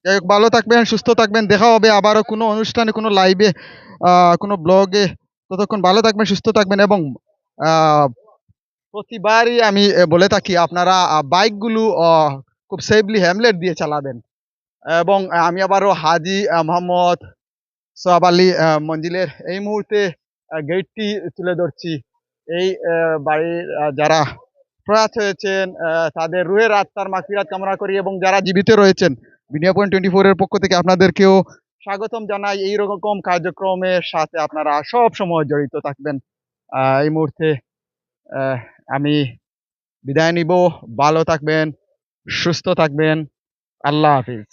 যাই হোক, ভালো থাকবেন, সুস্থ থাকবেন, দেখা হবে আবারও কোনো অনুষ্ঠানে, কোনো লাইভে, কোনো ব্লগে। ততক্ষণ ভালো থাকবেন, সুস্থ থাকবেন এবং প্রতিবারই আমি বলে থাকি আপনারা বাইকগুলো খুব সেফলি হেলমেট দিয়ে চালাবেন। এবং আমি আবারও হাজি মোহাম্মদ সোহাব আলী মঞ্জিলের এই মুহূর্তে গেটটি তুলে ধরছি। এই বাড়ির যারা প্রয়াত হয়েছেন তাদের রুহের আত্মার মাগফিরাত কামনা করি এবং যারা জীবিত রয়েছেন মিডিয়া পয়েন্ট 24 এর পক্ষ থেকে আপনাদেরকেও স্বাগতম জানাই। এই রকম কার্যক্রমের সাথে আপনারা সব সময় জড়িত থাকবেন। এই মুহূর্তে আমি বিদায় নিব। ভালো থাকবেন, সুস্থ থাকবেন। আল্লাহ হাফিজ।